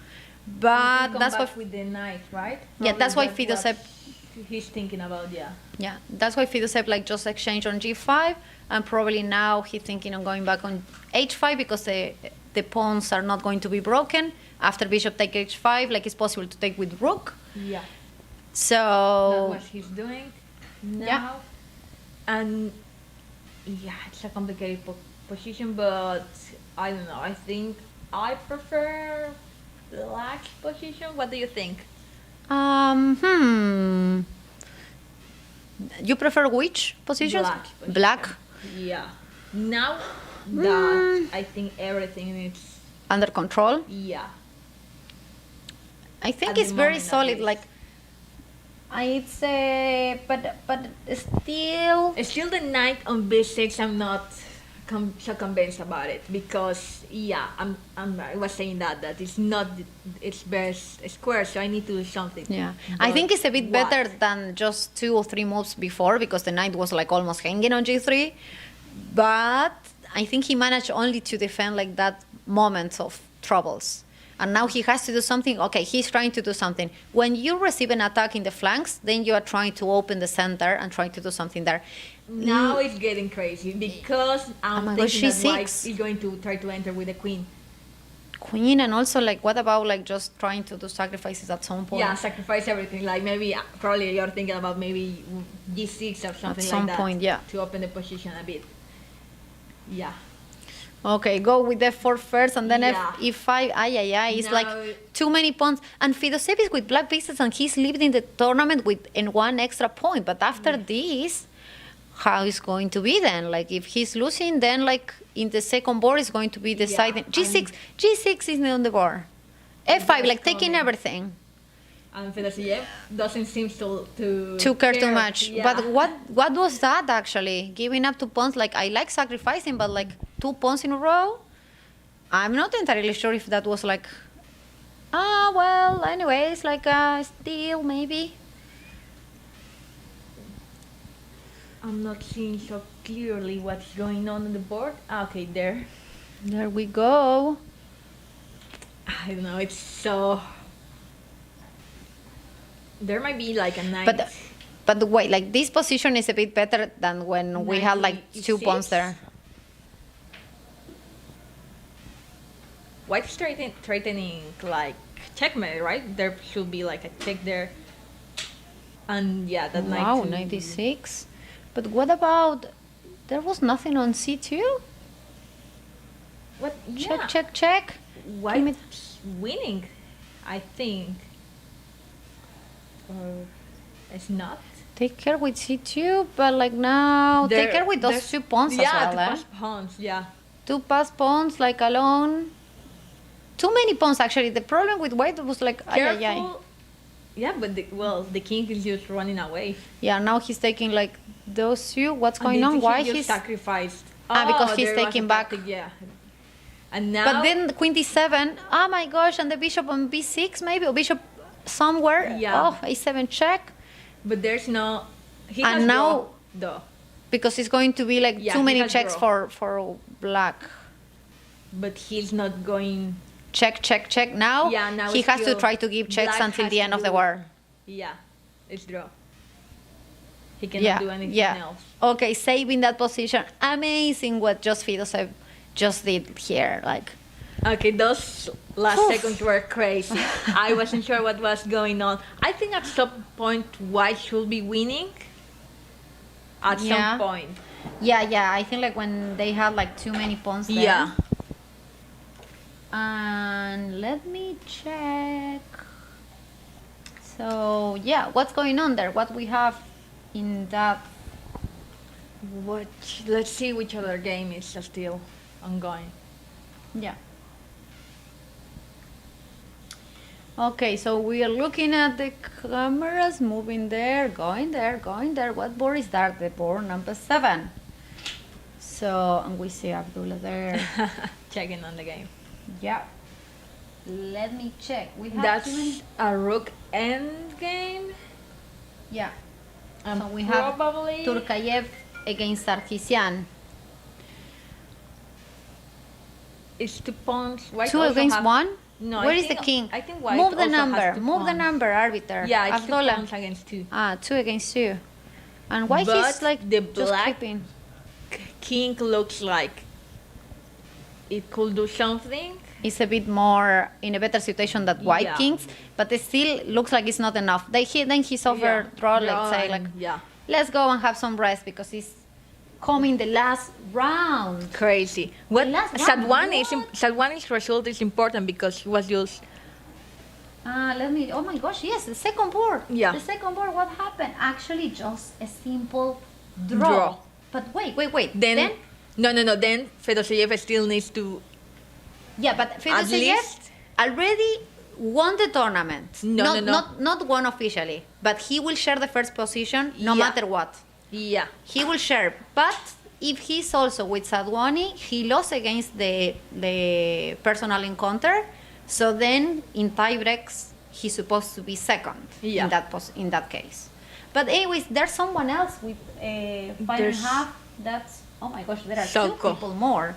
But Come that's back why with the knight, right? Yeah, that's why Probably Fidosev. what he's thinking about, yeah. Yeah, that's why Fidosev like just exchanged on g5, and probably now he's thinking on going back on h5 because the the pawns are not going to be broken. After bishop take h5, like it's possible to take with rook. Yeah. That's So what he's doing now. Yeah. And yeah, it's a complicated position, but I don't know. I think I prefer black's position. What do you think? hmm. You prefer which positions? Black position. Black Yeah. Now that I think everything is under control. yeah. I think At it's the very moment, at solid. least. Like I'd say, but still. Still, the knight on b6, I'm not so convinced about it because yeah, I was saying that it's not its best square, so I need to do something. Yeah, I But think it's a bit what? better than just 2 or 3 moves before because the knight was like almost hanging on g3. But I think he managed only to defend like that moment of troubles. And now he has to do something. Okay, he's trying to do something. When you receive an attack in the flanks, then you are trying to open the center and trying to do something there. Now it's getting crazy because I'm my gosh, thinking that white G6. is going to try to enter with the queen. Queen, and also like what about like just trying to do sacrifices at some point? Yeah, sacrifice everything. Like maybe probably you're thinking about maybe g6 or something some like that. point, yeah. To open the position a bit. Yeah. Okay, go with f4 first, and then Yeah. f5. It's Now- like too many pawns. And Fedoshev is with black pieces, and he's leading the tournament with in 1 extra point. But after this, how is going to be then? Like if he's losing, then like in the second board is going to be deciding. G6 is on the board. F5, like taking coming. everything. And Fedoshev doesn't seem To care too much. Yeah. But what was that actually? Giving up 2 pawns? Like I like sacrificing, but like 2 pawns in a row? I'm not entirely sure if that was like, well, anyways, like a steal maybe. I'm not seeing so clearly what's going on the board. Okay, there. There we go. I don't know. It's so. There might be like a knight. But wait, like this position is a bit better than when we had like 2 pawns E6. there. White's threatening like checkmate, right? There should be like a check there. And yeah, that knight. Wow, to- 96. But what about, there was nothing on C2? What? Check, Yeah. check. White's winning, I think. Or it's not. Take care with C2, but like now, take care with those there's- 2 pawns yeah, as well. the pass pawns, yeah. 2 pass pawns, like alone. Too many pawns actually. The problem with white was like, Careful. Yeah, but the king is just running away. Yeah, now he's taking like those 2. What's And going then on? he Why just he's? sacrificed? Because he's there was taking a back. tactic, yeah. And now. But then Queen D7. Oh my gosh! And the bishop on B6 maybe, or bishop somewhere. Yeah. Oh, A7 check. But there's no. He And has now- draw, though. Because it's going to be like Yeah, too he many has checks draw. for black. But he's not going. Check, check, check. Now, Yeah, now he it's has to still- try to give checks black until has the to end of the do- war. Yeah, it's draw. He cannot Yeah, do anything yeah. else. Okay, saving that position. Amazing what just Fedoshev just did here. Like, Okay, those last Oof. seconds were crazy. I wasn't sure what was going on. I think at some point White should be winning. At Yeah. some point. yeah. I think like when they had like too many pawns there. Yeah. And let me check. So yeah, what's going on there? What we have in that? What? Let's see which other game is still ongoing. Yeah. Okay, so we are looking at the cameras moving there, going there, going there. What board is that? The board number 7. So, and we see Abdullah there. Checking on the game. Yeah. Let me check. We have That's too many. a rook end game. Yeah. And So we have probably Turkayev against Sarkisian. it's 2 pawns. White 2 also against have- 1? No, Where I is the think- king? I think White Move the also has number. 2 Move the pawns. number, arbiter. Yeah, it's 2 Abdullah. pawns against 2. 2 against 2. And why he's But like the just black- keeping? King looks like it could do something. It's a bit more in a better situation than White Yeah. Kings, but it still looks like it's not enough. Then he's overdrawn, let's say, like, yeah, let's go and have some rest because it's coming the last round. crazy. What last Sadwani's result is important because he was just Oh my gosh, yes, the second board. Yeah. The second board, what happened? Actually, just a simple draw. Draw. But wait. then no. Then Fedoseev still needs to Yeah, but At Fedoseev least- already won the tournament. No. Not won officially, but he will share the first position no Yeah. matter what. yeah. He will share. But if he's also with Sadwani, he lost against the personal encounter. So then in tiebreaks, he's supposed to be second Yeah. in that case. But anyways, there's someone else with 5.5. There's- That's, oh my gosh, there are So two cool. people more.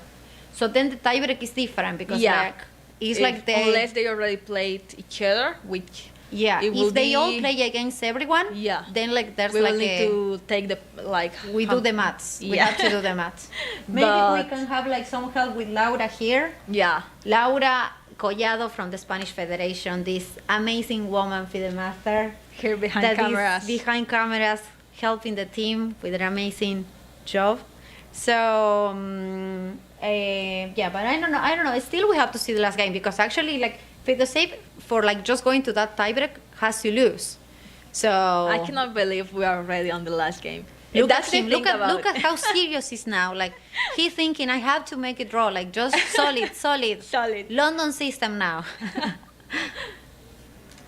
So then the tiebreak is different because Yeah. like it's like they unless they already played each other, which yeah. it will If they all be- play against everyone, Yeah. then like there's we like will need to take the like we how- do the maths. We Yeah. have to do the maths. Maybe we But- can have like some help with Laura here. Yeah. Laura Collado from the Spanish Federation, this amazing woman FIDE master Here behind that is cameras. behind cameras helping the team with an amazing job. So yeah, but I don't know. Still, we have to see the last game because actually, like Fedoseev for like just going to that tiebreak has to lose. So I cannot believe we are already on the last game. Look That's at the him. thing about- Look at how serious he's now. Like he's thinking, I have to make it draw. Like just solid. Solid. London system now.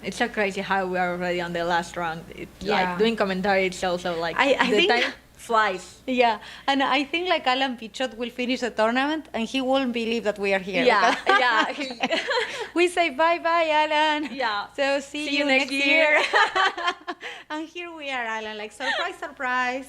It's so crazy how we are already on the last round. It's Yeah. like doing commentary. It's also like I the think- time flies. Yeah, and I think like Alan Pichot will finish the tournament and he won't believe that we are here. Yeah, Because yeah. we say bye, Alan. Yeah. So see you next year. And here we are, Alan, like surprise.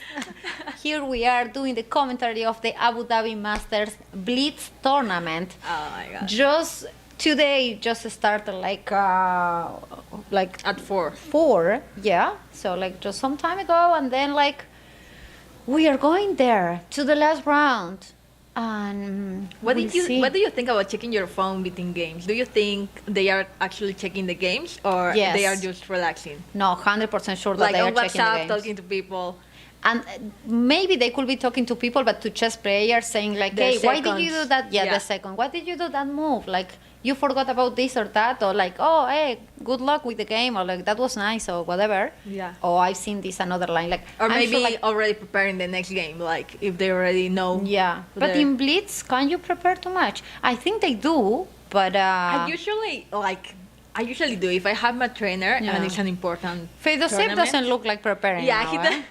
Here we are doing the commentary of the Abu Dhabi Masters Blitz tournament. Oh my god. Just today, just started like At 4. 4, yeah. So like just some time ago, and then like we are going there to the last round, and What we'll did you? see. What do you think about checking your phone between games? Do you think they are actually checking the games, or Yes. they are just relaxing? No, 100% sure that Like they are on checking the WhatsApp, games. talking to people. And maybe they could be talking to people, but to chess players, saying like, The "Hey, why did you seconds. do that? Yeah, Yeah. the second. Why did you do that move? Like, you forgot about this or that, or like, oh, hey, good luck with the game, or like that was nice, or whatever." Yeah. Oh, I've seen this another line, like, Or I'm maybe sure, like, already preparing the next game, like if they already know. yeah. But the- in Blitz, can you prepare too much? I think they do, but I usually do if I have my trainer Yeah. and it's an important. Fedoseev tournament. doesn't look like preparing. Yeah, now, he eh? does.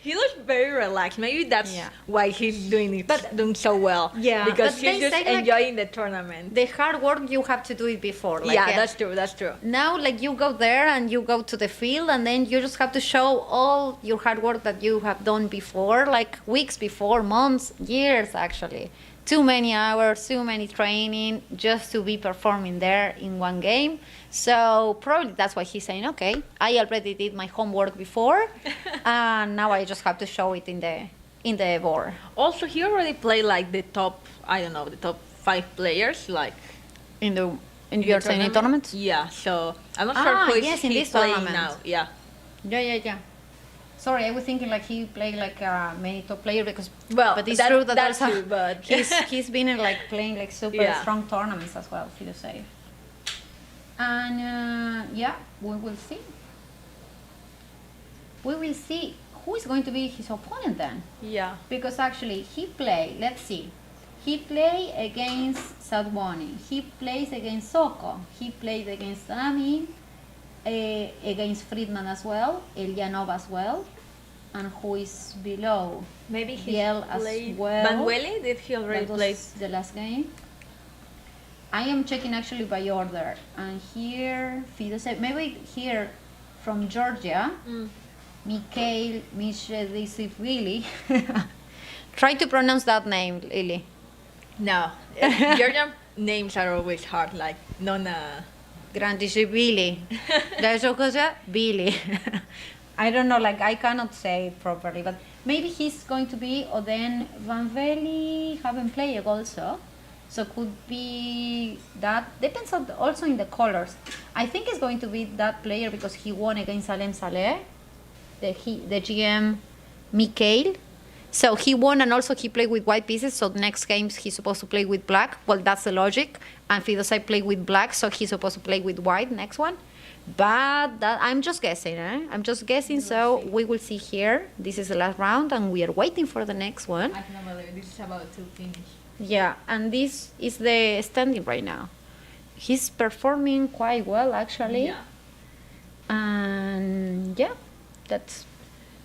He looks very relaxed. Maybe that's Yeah. why he's doing so well. Yeah, because but they he's just say, like, enjoying the tournament. The hard work you have to do it before. Like, Yeah, that's true. That's true. now like you go there and you go to the field and then you just have to show all your hard work that you have done before, like weeks before, months, years actually. Too many hours, too many training just to be performing there in one game. So probably that's why he's saying, okay, I already did my homework before and now I just have to show it in the board. Also, he already played like the top. I don't know, the top 5 players, like In in your the training tournaments? Yeah. So I'm not Ah, sure who is yes, in he this playing tournament. now. Yeah. Yeah. Sorry, I was thinking like he played like many top player because Well, but it's that- true that that's there's true, but- he's been in like playing like super Yeah. strong tournaments as well, Fedoseev. And yeah, we will see. We will see who is going to be his opponent then, Yeah. because actually he play. Let's see. He played against Sadwani. He plays against Soko. He played against Ami, against Friedman as well, Elyanov as well, and who is below? Maybe he Biel as played. well. Manueli, did he already That was play? the last game. I am checking actually by order, and here Fedoseev, maybe here from Georgia, Mikhail Mishedisivili. Try to pronounce that name, Lily. No. Georgian names are always hard, like Nona. Grandishvili. There's a cosa, Billy. I don't know, like I cannot say it properly, but maybe he's going to be, or then Van Veli haven't played also. So could be that depends on also in the colors. I think it's going to be that player because he won against Salem Saleh, the GM Mikhail. So he won and also he played with white pieces. So the next games he's supposed to play with black. Well, that's the logic. And Fidosai played with black, so he's supposed to play with white next one. But that, I'm just guessing. I'm just guessing. So we will see here. This is the last round, and we are waiting for the next one. I cannot believe it. This is about to finish. Yeah, and this is the standing right now. He's performing quite well, actually. Yeah. And yeah, that's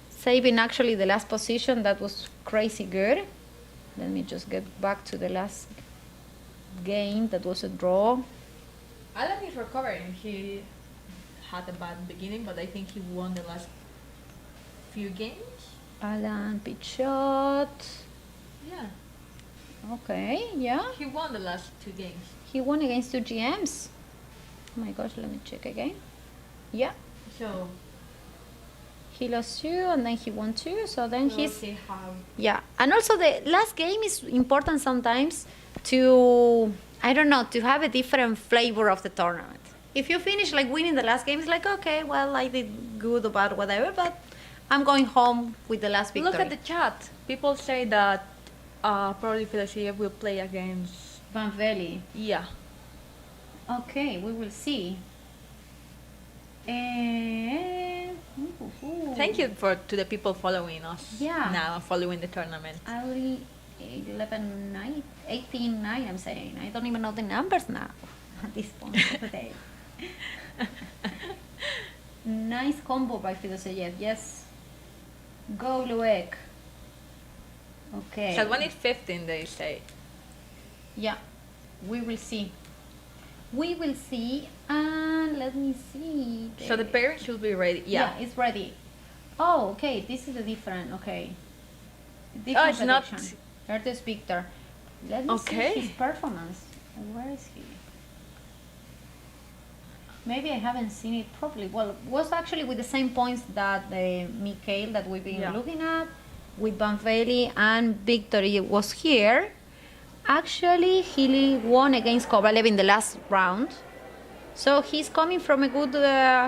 saving actually the last position. That was crazy good. Let me just get back to the last game. That was a draw. Alan is recovering. He had a bad beginning, but I think he won the last few games. Alan Pichot. Yeah. Okay, yeah. He won the last 2 games. He won against 2 GMs. Oh my gosh, let me check again. Yeah, So he lost 2 and then he won 2. So then we'll he's see how. yeah. And also the last game is important sometimes to I don't know to have a different flavor of the tournament. If you finish like winning the last game, it's like okay, well I did good or bad, whatever, but I'm going home with the last victory. Look at the chat. People say that probably Philadelphia will play against. Van Veli. Yeah. Okay, we will see. Thank you to the people following us. Yeah. Now and following the tournament. Ali 11-9, 18-9, I'm saying. I don't even know the numbers now at this point of the day. Nice combo by Fidoseyev, yes. Go Luek. Okay. So one is 15, they say. Yeah, we will see. We will see, and let me see. So the parents should be ready. Yeah. It's ready. Oh, okay, this is a different, okay. Oh, Different it's not. prediction. Curtis Victor. Let me Okay. see his performance. Where is he? Maybe I haven't seen it properly. Well, it was actually with the same points that the Mikhail that we've been Yeah. looking at, with Van Veli and Victory was here. Actually, he won against Kovalev in the last round. So he's coming from a good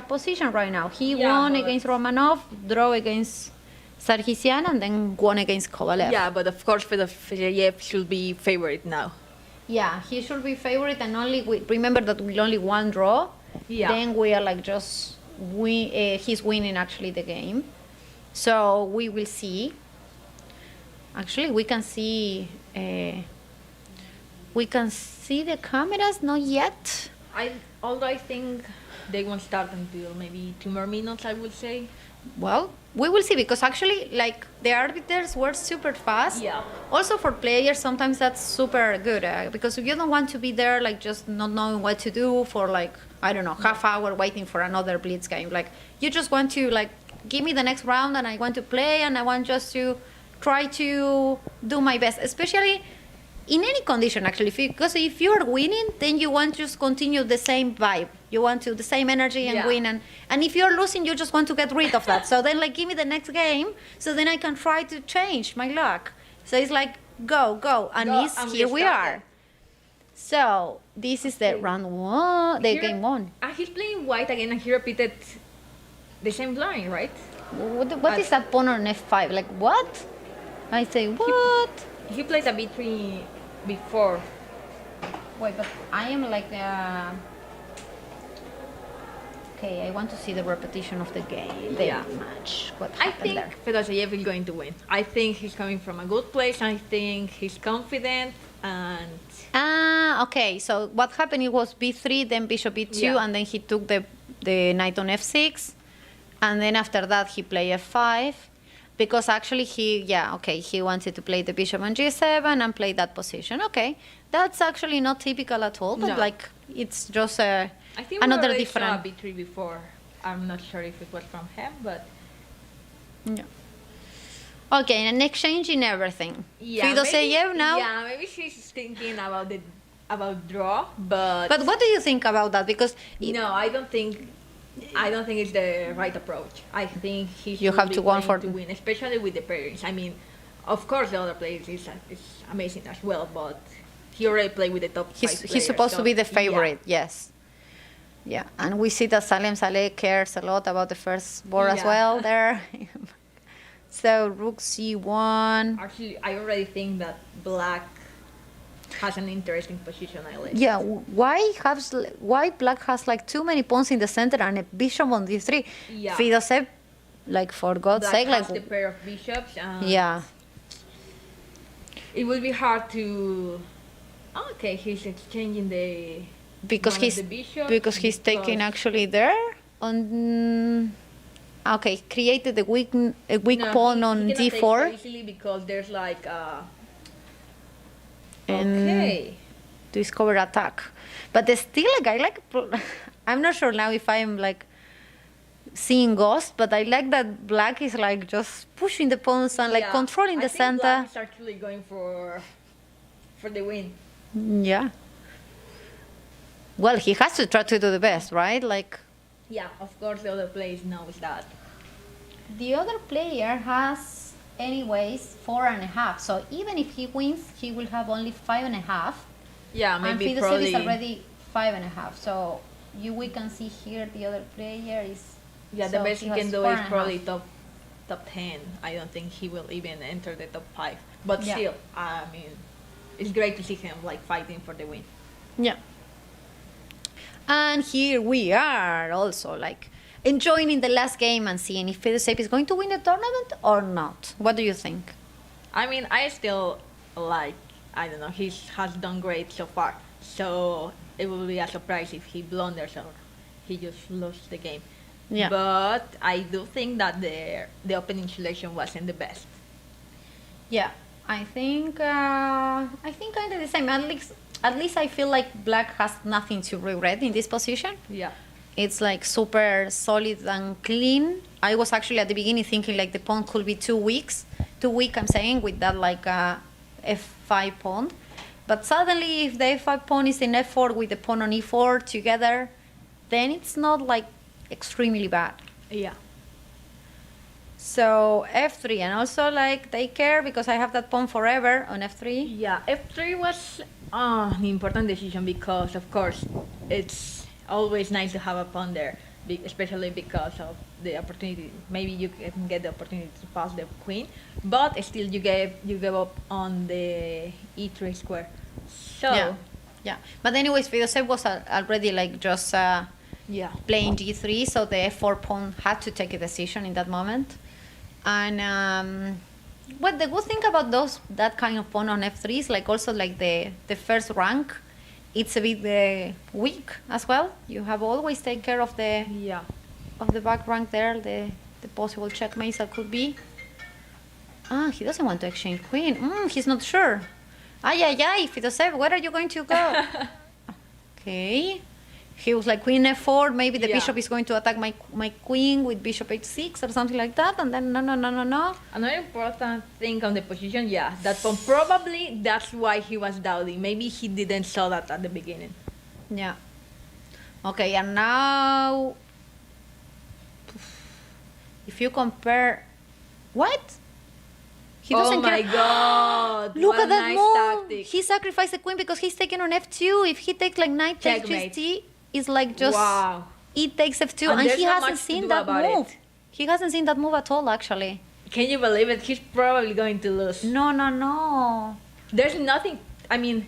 position right now. He Yeah, won but- against Romanov, draw against Sarkisian, and then won against Kovalev. Yeah, but of course Fedorov should be favorite now. Yeah, he should be favorite, and only remember that with only one draw, Yeah. then we are like just he's winning actually the game. So we will see. Actually, we can see the cameras, not yet. Although I think they won't start until maybe 2 more minutes, I would say. Well, we will see because actually, like the arbiters were super fast. Yeah. Also for players, sometimes that's super good because you don't want to be there like just not knowing what to do for like I don't know half hour waiting for another blitz game. Like you just want to like give me the next round and I want to play and I want just to try to do my best, especially in any condition actually. Because if you're winning, then you want to just continue the same vibe. You want to the same energy and Yeah. win, and if you're losing, you just want to get rid of that. So then like give me the next game, so then I can try to change my luck. So it's like go, and Go, it's and we here we started. are. So this is the round 1, the Here- game 1. He's playing white again and he repeated the same line, right? What is that pawn on f5? Like what? I say what? He played a b3 before. Wait, but I am like okay, I want to see the repetition of the game, the Yeah. match. What I happened think there? Fedorov is going to win. I think he's coming from a good place. I think he's confident and Okay. So what happened? It was b3, then bishop b2, Yeah. and then he took the knight on f6, and then after that he played f5, because actually he wanted to play the bishop on g7 and play that position. Okay, that's actually not typical at all, but No. like it's just I think another we already different. saw b3 before. I'm not sure if it was from him, but Yeah. Okay, and exchanging everything. Fidoseyev maybe, now. Yeah, maybe she's thinking about draw, but But what do you think about that? Because no, I don't think it's the right approach. I think he should You have be to go on playing for- to win, especially with the parents. I mean, of course the other players is amazing as well, but he already played with the top five He's players, supposed to so, be the yeah. favorite, yes. Yeah, and we see that Salem Saleh cares a lot about the first board as Yeah. well there. So rook c1. Actually, I already think that black has an interesting position. I like. Yeah, why black has like too many pawns in the center and a bishop on d3? Yeah. Fidosev, like for God's Black sake, has like the pair of bishops. And yeah, It will be hard to. Okay, he's exchanging the. because one of he's the bishops taking because- actually there on. Okay, created a weak No, pawn he on cannot take d4. so easily because there's like. And Okay. discover attack, but there's still like I like. I'm not sure now if I'm like seeing ghosts, but I like that black is like just pushing the pawns and like Yeah, controlling I the think center. Black is actually going for the win. Yeah. Well, he has to try to do the best, right? Like Yeah, of course the other player knows that. the other player has, anyways, 4.5. So even if he wins, he will have only 5.5. Yeah, And maybe Fidosev probably. is already 5.5. So we can see here the other player is. Yeah, the so best he has can do is 4.5. probably top 10. I don't think he will even enter the top 5. But Yeah. still, I mean, it's great to see him like fighting for the win. Yeah. And here we are also like enjoying in the last game and seeing if Fidosev is going to win the tournament or not. What do you think? I mean, I still like, I don't know, he has done great so far. So it will be a surprise if he blunders or he just lost the game. Yeah. But I do think that the opening selection wasn't the best. Yeah, I think kind of the same. At least I feel like black has nothing to regret in this position. Yeah. It's like super solid and clean. I was actually at the beginning thinking like the pawn could be too weak. I'm saying, with that like f5 pawn. But suddenly, if the f5 pawn is in f4 with the pawn on e4 together, then it's not like extremely bad. Yeah. So f3, and also like take care because I have that pawn forever on f3. Yeah, F3 was an important decision because, of course, it's always nice to have a pawn there, especially because of the opportunity. Maybe you can get the opportunity to pass the queen, but still you gave up on the e3 square. So Yeah. But anyways, Fidosev was already like just yeah, playing g3, so the f4 pawn had to take a decision in that moment. And what the good thing about that kind of pawn on f3 is like also like the first rank, it's a bit weak as well. You have always take care of the yeah. back rank there, the possible checkmates that could be. He doesn't want to exchange queen. He's not sure. Fidosev, where are you going to go? Okay. He was like queen f4, maybe the Yeah. bishop is going to attack my queen with bishop h6 or something like that, and then no. Another important thing on the position, yeah, that pawn, probably that's why he was doubting. Maybe he didn't saw that at the beginning. Yeah. Okay, and now if you compare, what? He doesn't Oh my care. God! Look what at a that nice move. tactic. He sacrificed the queen because he's taking on f2. If he takes like knight takes Checkmate. g, it's like just Wow. e takes f2, And and there's he not hasn't much to seen do that about move. it. He hasn't seen that move at all, actually. Can you believe it? He's probably going to lose. No. There's nothing. I mean,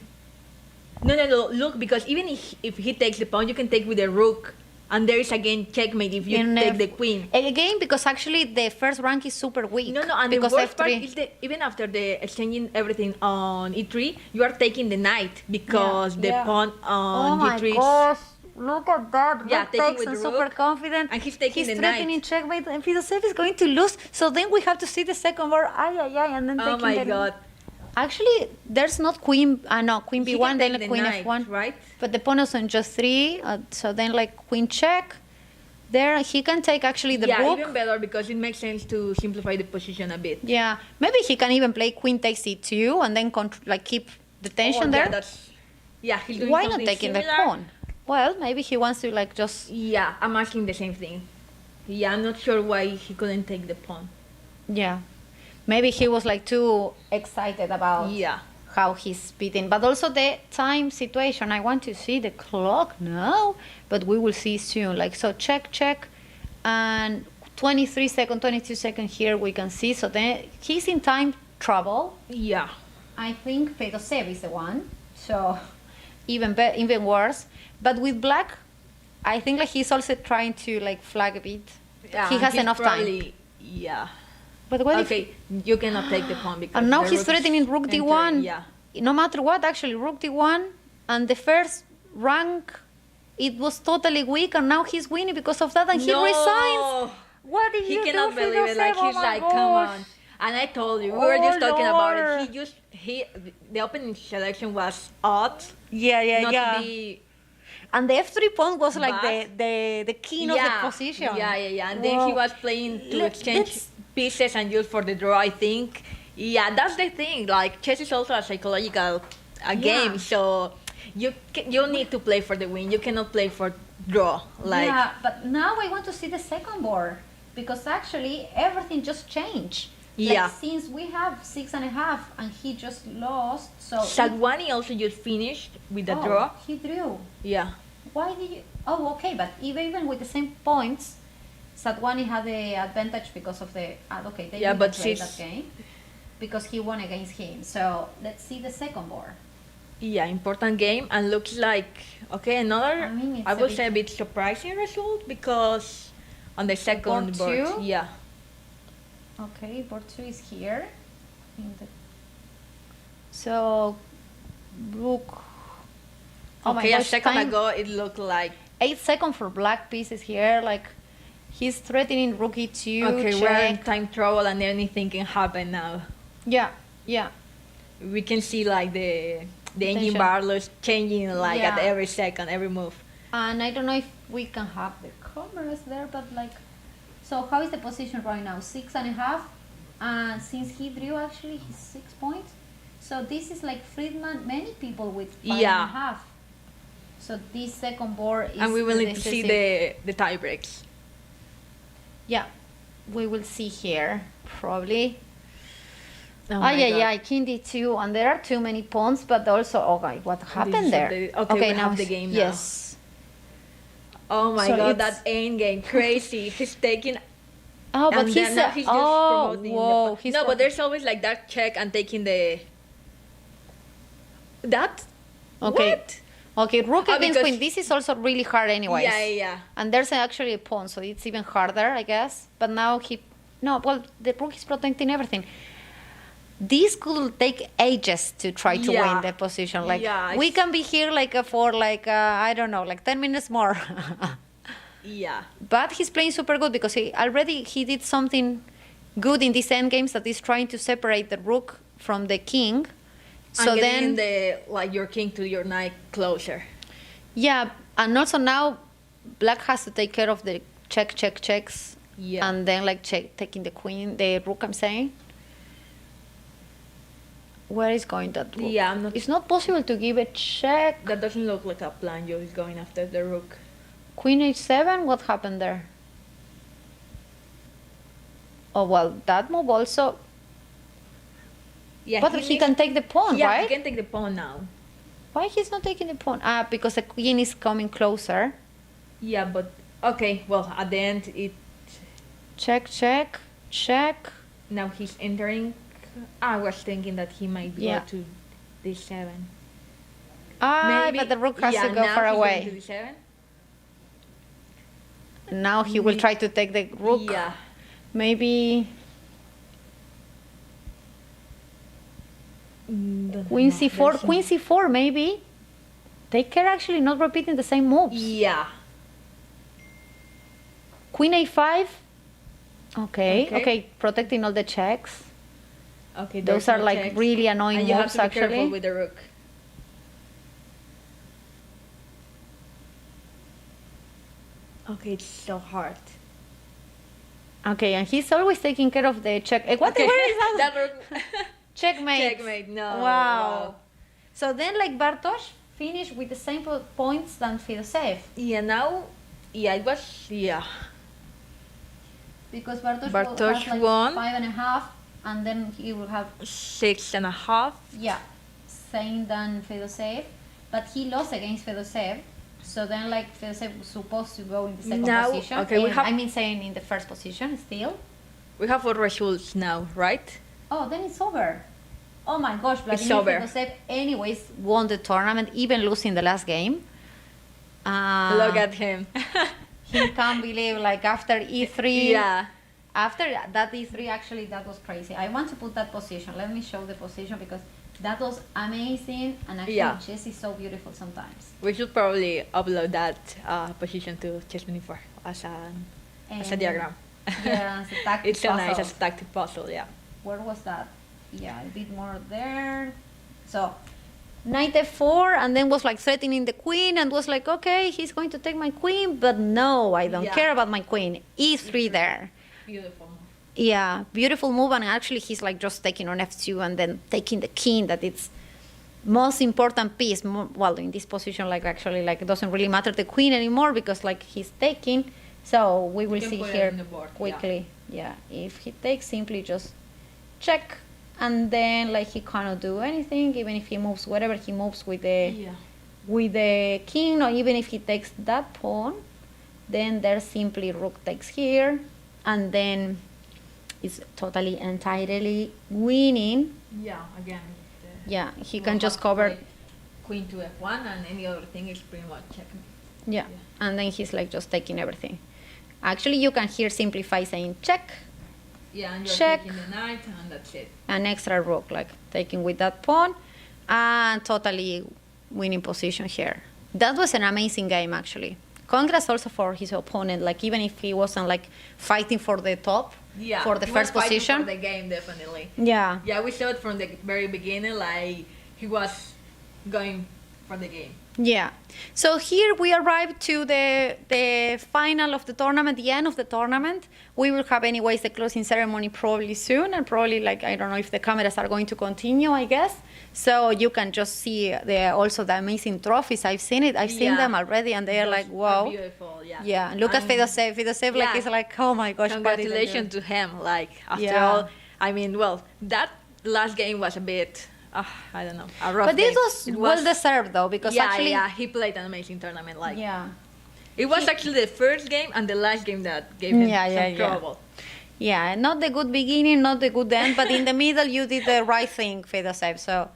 no. Look, because even if he takes the pawn, you can take with the rook, and there is again checkmate if you In take F- the queen. Again, because actually the first rank is super weak. No, and the because worst part f3. is that even after the exchanging everything on e3, you are taking the knight because the pawn Oh on my g3 is. gosh. Look at that. Yeah, Rook taking takes with and the super rook, confident. and he's taking the threatening knight. checkmate, and Fidosev is going to lose. So then we have to see the second board. And then Oh taking my the. God! Actually, there's not queen. No, queen He b1, can then take the queen knight, f1. right? But the pawn is on just 3. So then like queen check. There he can take actually the Yeah, rook. even better because it makes sense to simplify the position a bit. Yeah, maybe he can even play queen takes e2 and then like keep the tension Oh, there. He's doing Why not something taking the similar. pawn? Well, maybe he wants to like just. Yeah, I'm asking the same thing. Yeah, I'm not sure why he couldn't take the pawn. Yeah, maybe he was like too excited about Yeah. how he's beating. But also the time situation. I want to see the clock now, but we will see soon. Like, so check, and 23 second, 22 second here we can see. So then he's in time trouble. Yeah. I think Fedosev is the one. So even worse. But with black, I think like he's also trying to like flag a bit. Yeah, He has he's enough time. Yeah. But what if Okay, you cannot take the pawn because and now the he's rook is threatening rook entering, d1. Yeah. No matter what, actually, rook d1, and the first rank, it was totally weak, and now he's winning because of that, and he No. resigns. What did He you cannot do, believe it. Like Fedosev? he's Oh my like, come gosh. on. And I told you, we were just Oh, talking about Lord. it. The opening selection was odd. Yeah, Not yeah. to be And the f3 pawn was like But- the king of the position. Yeah. And then he Wow. was playing to Let- exchange let's- pieces and use for the draw, I think. Yeah, that's the thing. Like, chess is also a psychological game, so you need to play for the win. You cannot play for draw. Like, Yeah, but now I want to see the second board because actually everything just changed. Yeah. Like, since we have 6.5 and he just lost, so Sadwani also just finished with the oh, draw. he drew. Yeah. Why did you? Oh, okay, but even with the same points, Sadwani had the advantage because of the. Okay, they Yeah, didn't but play she's- that game because he won against him. So let's see the second board. Yeah, important game and looks like okay another. I mean, it's I a would bit- say a bit surprising result because on the second Board board, two? yeah, Okay, board 2 is here. So, rook. Oh my okay. gosh, A second time- ago it looked like 8 seconds for black pieces here. Like, he's threatening rook e2. okay we're in check. time trouble and anything can happen now. Yeah. We can see like the engine Tension. bar looks changing like at Yeah. every second, every move. And I don't know if we can have the cameras there, but like, so how is the position right now? 6.5, and since he drew actually he's 6 points. So this is like Friedman. Many people with 5.5. Yeah. So this second board is. And we will the need to see decisive- the tie breaks. Yeah, we will see here probably. Oh Ah, my yeah, God. yeah, king d2, and there are too many pawns, but also, okay, what happened is there? updated. Okay, we have the it's- game now. Yes. Oh my So god, it's- that end game crazy. He's taking Oh, but and he's, then now he's just oh, promoting whoa, the he's no, pro- but there's always like that check and taking the that. Okay. What? Okay, rook Oh, against because- queen. This is also really hard, anyways. Yeah. And there's actually a pawn, so it's even harder, I guess. But now the rook is protecting everything. This could take ages to try to Yeah. win the position. Like Yeah, we it's- can be here like for like I don't know, like 10 minutes more. Yeah. But he's playing super good because he did something good in these endgames that is trying to separate the rook from the king. So and then getting your king to your knight closer. yeah, and also now black has to take care of the checks. Yeah. And then like taking the rook, I'm saying. Where is going that rook? Yeah, I'm not. It's not possible to give a check. That doesn't look like a plan. You're going after the rook. Queen h7, what happened there? Oh, well, that move also. Yeah, But he can take the pawn, yeah, right? he can take the pawn now. Why he's not taking the pawn? Ah, because the queen is coming closer. Yeah, but okay. Well, at the end, it Check. now he's entering. I was thinking that he might Yeah. go to d7. Ah, Maybe- but the rook has yeah, to go now far he's away. going to d7. Now he will try to take the rook. Yeah. Maybe Don't queen know. c4. There's Queen c4, maybe. Take care actually not repeating the same moves. Yeah. Queen a5. Okay, Okay. okay, protecting all the checks. Okay. Those there's are no like checks. really annoying And you have moves to be actually. careful with the rook. Okay, it's so hard. Okay, and he's always taking care of the check. What? Okay. Where is that? That rook. Checkmate. Checkmate. No. Wow. So then, like Bartosz finished with the same points than Fedosev. Yeah. Now. Yeah. It was. Yeah. Because Bartosz, Bartosz has like won. 5.5, and then he will have 6.5. yeah saying than Fedoseev, but he lost against Fedoseev. So then, like, Fedoseev was supposed to go in the second Now, position. okay, we And have- I mean, saying in the first position still. We have all results now, right? Oh, then it's over. Oh my gosh, It's Vladimir over. Fedoseev anyways won the tournament, even losing the last game. Look at him. He can't believe, like, after E3. Yeah. After that E3, actually, that was crazy. I want to put that position. Let me show the position because that was amazing. And actually, Yeah. chess is so beautiful sometimes. We should probably upload that position to Chess24 as a And- diagram. Yeah, it's a tactic It's so nice puzzle. as a tactic puzzle, yeah. Where was that? Yeah, a bit more there. So, knight f4, and then was like threatening the queen, and was like, okay, he's going to take my queen, but no, I don't Yeah. care about my queen. E3 there. Beautiful. Yeah, beautiful move, and actually he's like just taking on f2 and then taking the king. That it's most important piece. Well, in this position, like actually, like it doesn't really matter the queen anymore because like he's taking. So we will can see put it here on the board, yeah. quickly. Yeah, if he takes, simply just check, and then like he cannot do anything, even if he moves whatever he moves with the king, or even if he takes that pawn, then there's simply rook takes here, and then it's totally entirely winning. Yeah, again. Yeah, he can just cover. Queen to f1 and any other thing is pretty much checkmate. Yeah, and then he's like just taking everything. Actually, you can here simplify saying check, Yeah, and you're Check. taking the knight and that's it. an extra rook, like taking with that pawn, and totally winning position here. That was an amazing game, actually. Congrats also for his opponent, like even if he wasn't like fighting for the top, Yeah, for the he first was fighting position. for the game, definitely. Yeah, Yeah, we saw it from the very beginning, like he was going for the game. yeah. So here we arrived to the final of the tournament, the end of the tournament. We will have anyways the closing ceremony probably soon, and probably like I don't know if the cameras are going to continue, I guess. So you can just see also the amazing trophies. I've seen it. I've seen Yeah. them already, and they are like Those wow. are beautiful, yeah. Yeah, and look at And Fedoseev. Fedosev like yeah. is like oh my gosh. what did I do? Congratulations to him. Like after Yeah. all, I mean, well, that last game was a bit, I don't know, a rough But this game. was It well deserved though because yeah, actually yeah, he played an amazing tournament. Like yeah. it was actually the first game and the last game that gave him Yeah, yeah, some yeah. trouble. Yeah, not the good beginning, not the good end, but in the middle you did the right thing, Fedosev. So,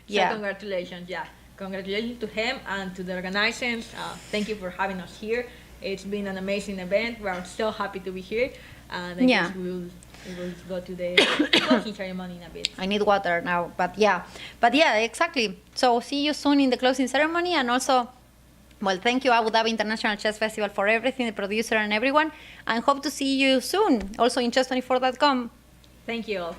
So yeah. congratulations, yeah. Congratulations to him and to the organizers. Thank you for having us here. It's been an amazing event. We are so happy to be here. And I Yeah. guess we will go to the closing ceremony in a bit. I need water now, but yeah, exactly. So see you soon in the closing ceremony, and also, well, thank you Abu Dhabi International Chess Festival for everything, the producer and everyone, and hope to see you soon, also in chess24.com. Thank you all.